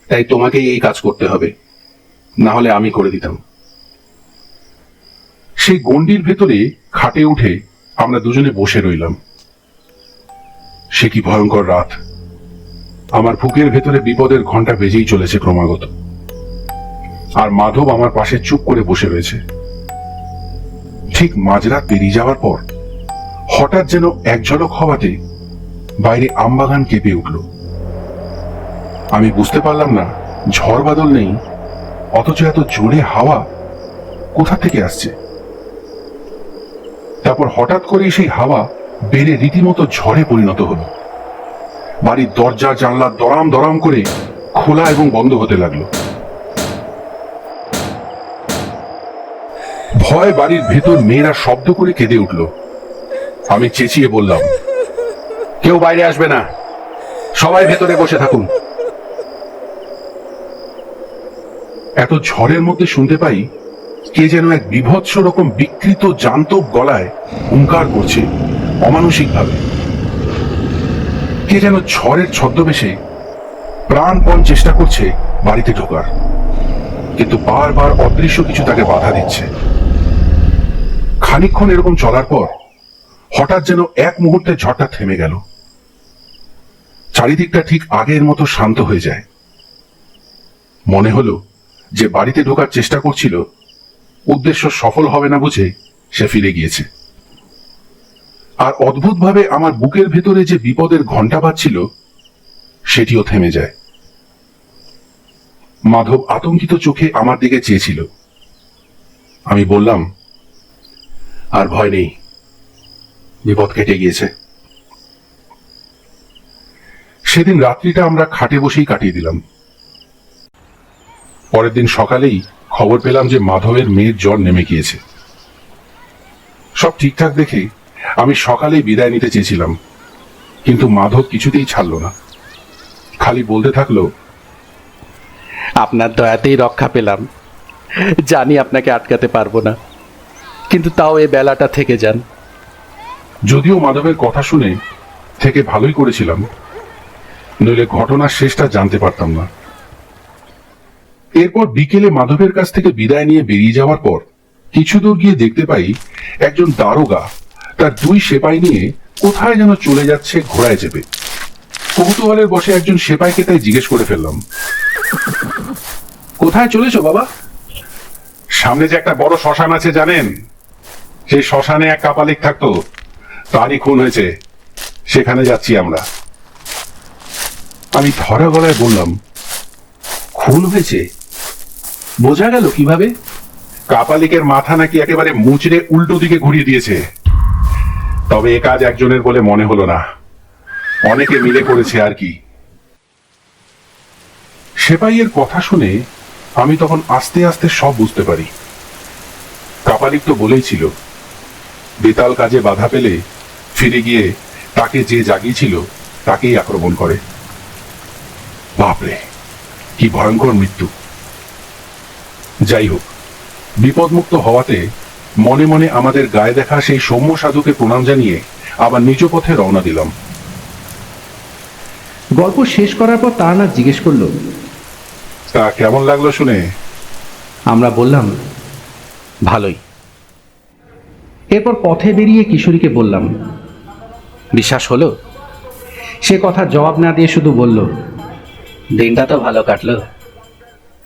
তাই তোমাকেই এই কাজ করতে হবে, না হলে আমি করে দিতাম। সেই গণ্ডির ভেতরে খাটে উঠে আমরা দুজনে বসে রইলাম। সে কি ভয়ঙ্কর রাত! আমার বুকের ভেতরে বিপদের ঘন্টা বেজেই চলেছে ক্রমাগত, আর মাধব আমার পাশে চুপ করে বসে রয়েছে। ঠিক মাঝরাত পেরিয়ে যাওয়ার পর হঠাৎ যেন এক ঝলক হওয়াতে বাইরে আমবাগান কেঁপে উঠল। আমি বুঝতে পারলাম না ঝড় বাদল নেই, অথচ এত জোরে হাওয়া কোথা থেকে আসছে। তারপর হঠাৎ করে সেই হাওয়া বেড়ে রীতিমতো ঝড়ে পরিণত হলো। বাড়ির দরজা জানলা দরাম দরাম করে খোলা এবং বন্ধ হতে লাগলো। ভয় বাড়ির ভেতর মেয়েরা শব্দ করে কেঁদে উঠল। আমি চেঁচিয়ে বললাম, কেউ বাইরে আসবে না, সবাই ভেতরে বসে থাকুন। এত ঝড়ের মধ্যে শুনতে পাই কে যেন এক বিভৎস রকম বিকৃত জান্তব গলায় হুঙ্কার করছে অমানসিক ভাবে। কে যেন ঝড়ের ছদ্মবেশে প্রাণপণ চেষ্টা করছে বাড়িতে ঢোকার, কিন্তু বারবার অদৃশ্য কিছু তাকে বাধা দিচ্ছে। খানিকক্ষণ এরকম চলার পর হঠাৎ যেন এক মুহূর্তে ঝড়টা থেমে গেল। চারিদিকটা ঠিক আগের মতো শান্ত হয়ে যায়। মনে হলো যে বাড়িতে ঢোকার চেষ্টা করছিল, উদ্দেশ্য সফল হবে না বুঝে সে ফিরে গিয়েছে। আর অদ্ভুতভাবে আমার বুকের ভেতরে যে বিপদের ঘণ্টা বাজছিল সেটিও থেমে যায়। মাধব আতঙ্কিত চোখে আমার দিকে চেয়েছিল। আমি বললাম, আর ভয় নেই, বিপদ কেটে গিয়েছে। সেদিন রাত্রিটা আমরা খাটে বসেই কাটিয়ে দিলাম। পরের দিন সকালেই খবর পেলাম যে মাধবের মেয়ের জ্বর নেমে গিয়েছে। সব ঠিকঠাক দেখে আমি সকালেই বিদায় নিতে চেয়েছিলাম, কিন্তু মাধব কিছুতেই ছাড়ল না। খালি বলতে থাকলো, আপনার দয়াতেই রক্ষা পেলাম, জানি আপনাকে আটকাতে পারবো না, কিন্তু তাও এই বেলাটা থেকে যান। যদিও মাধবের কথা শুনে থেকে ভালোই করেছিলাম, নইলে ঘটনার শেষটা জানতে পারতাম না। এরপর বিকেলে মাধবের কাছ থেকে বিদায় নিয়ে বেরিয়ে যাওয়ার পর কিছু দূর গিয়ে দেখতে পাই একজন দারোগা তার দুই সেপাই নিয়ে কোথায় যেন চলে যাচ্ছে ঘোড়ায় চেপে। কৌতূহলের বসে একজন সেপাইকে তাই জিজ্ঞেস করে ফেললাম, কোথায় চলেছো বাবা? সামনে যে একটা বড় শ্মশান আছে জানেন? সেই শ্মশানে এক কাপালিক থাকতো, তারই খুন হয়েছে, সেখানে যাচ্ছি আমরা। আমি ধরা গলায় বললাম, খুন হয়েছে? বোঝা গেল কিভাবে? কাপালিকের মাথা নাকি একেবারে মুচড়ে উল্টো দিকে ঘুরিয়ে দিয়েছে। তবে এ কাজ একজনের বলে মনে হলো না, অনেকে মিলে করেছে আর কি। সেপাইয়ের কথা শুনে আমি তখন আস্তে আস্তে সব বুঝতে পারি। কাপালিক তো বলেই ছিল, বেতাল কাজে বাধা পেলে ফিরে গিয়ে তাকে যে জাগিয়েছিল তাকেই আক্রমণ করে। বাপরে, কি ভয়ঙ্কর মৃত্যু! যাই হোক, বিপদমুক্ত হওয়াতে মনে মনে আমাদের গায়ে দেখা সেই সৌম্য সাধুকে প্রণাম জানিয়ে আবার নিজ পথে রওনা দিলাম। গল্প শেষ করার পর তারানাথ জিজ্ঞেস করলো, তা কেমন লাগলো শুনে? আমরা বললাম, ভালোই। এরপর পথে বেরিয়ে কিশোরীকে বললাম, বিশ্বাস হলো? সে কথার জবাব না দিয়ে শুধু বলল, দিনটা তো ভালো কাটলো।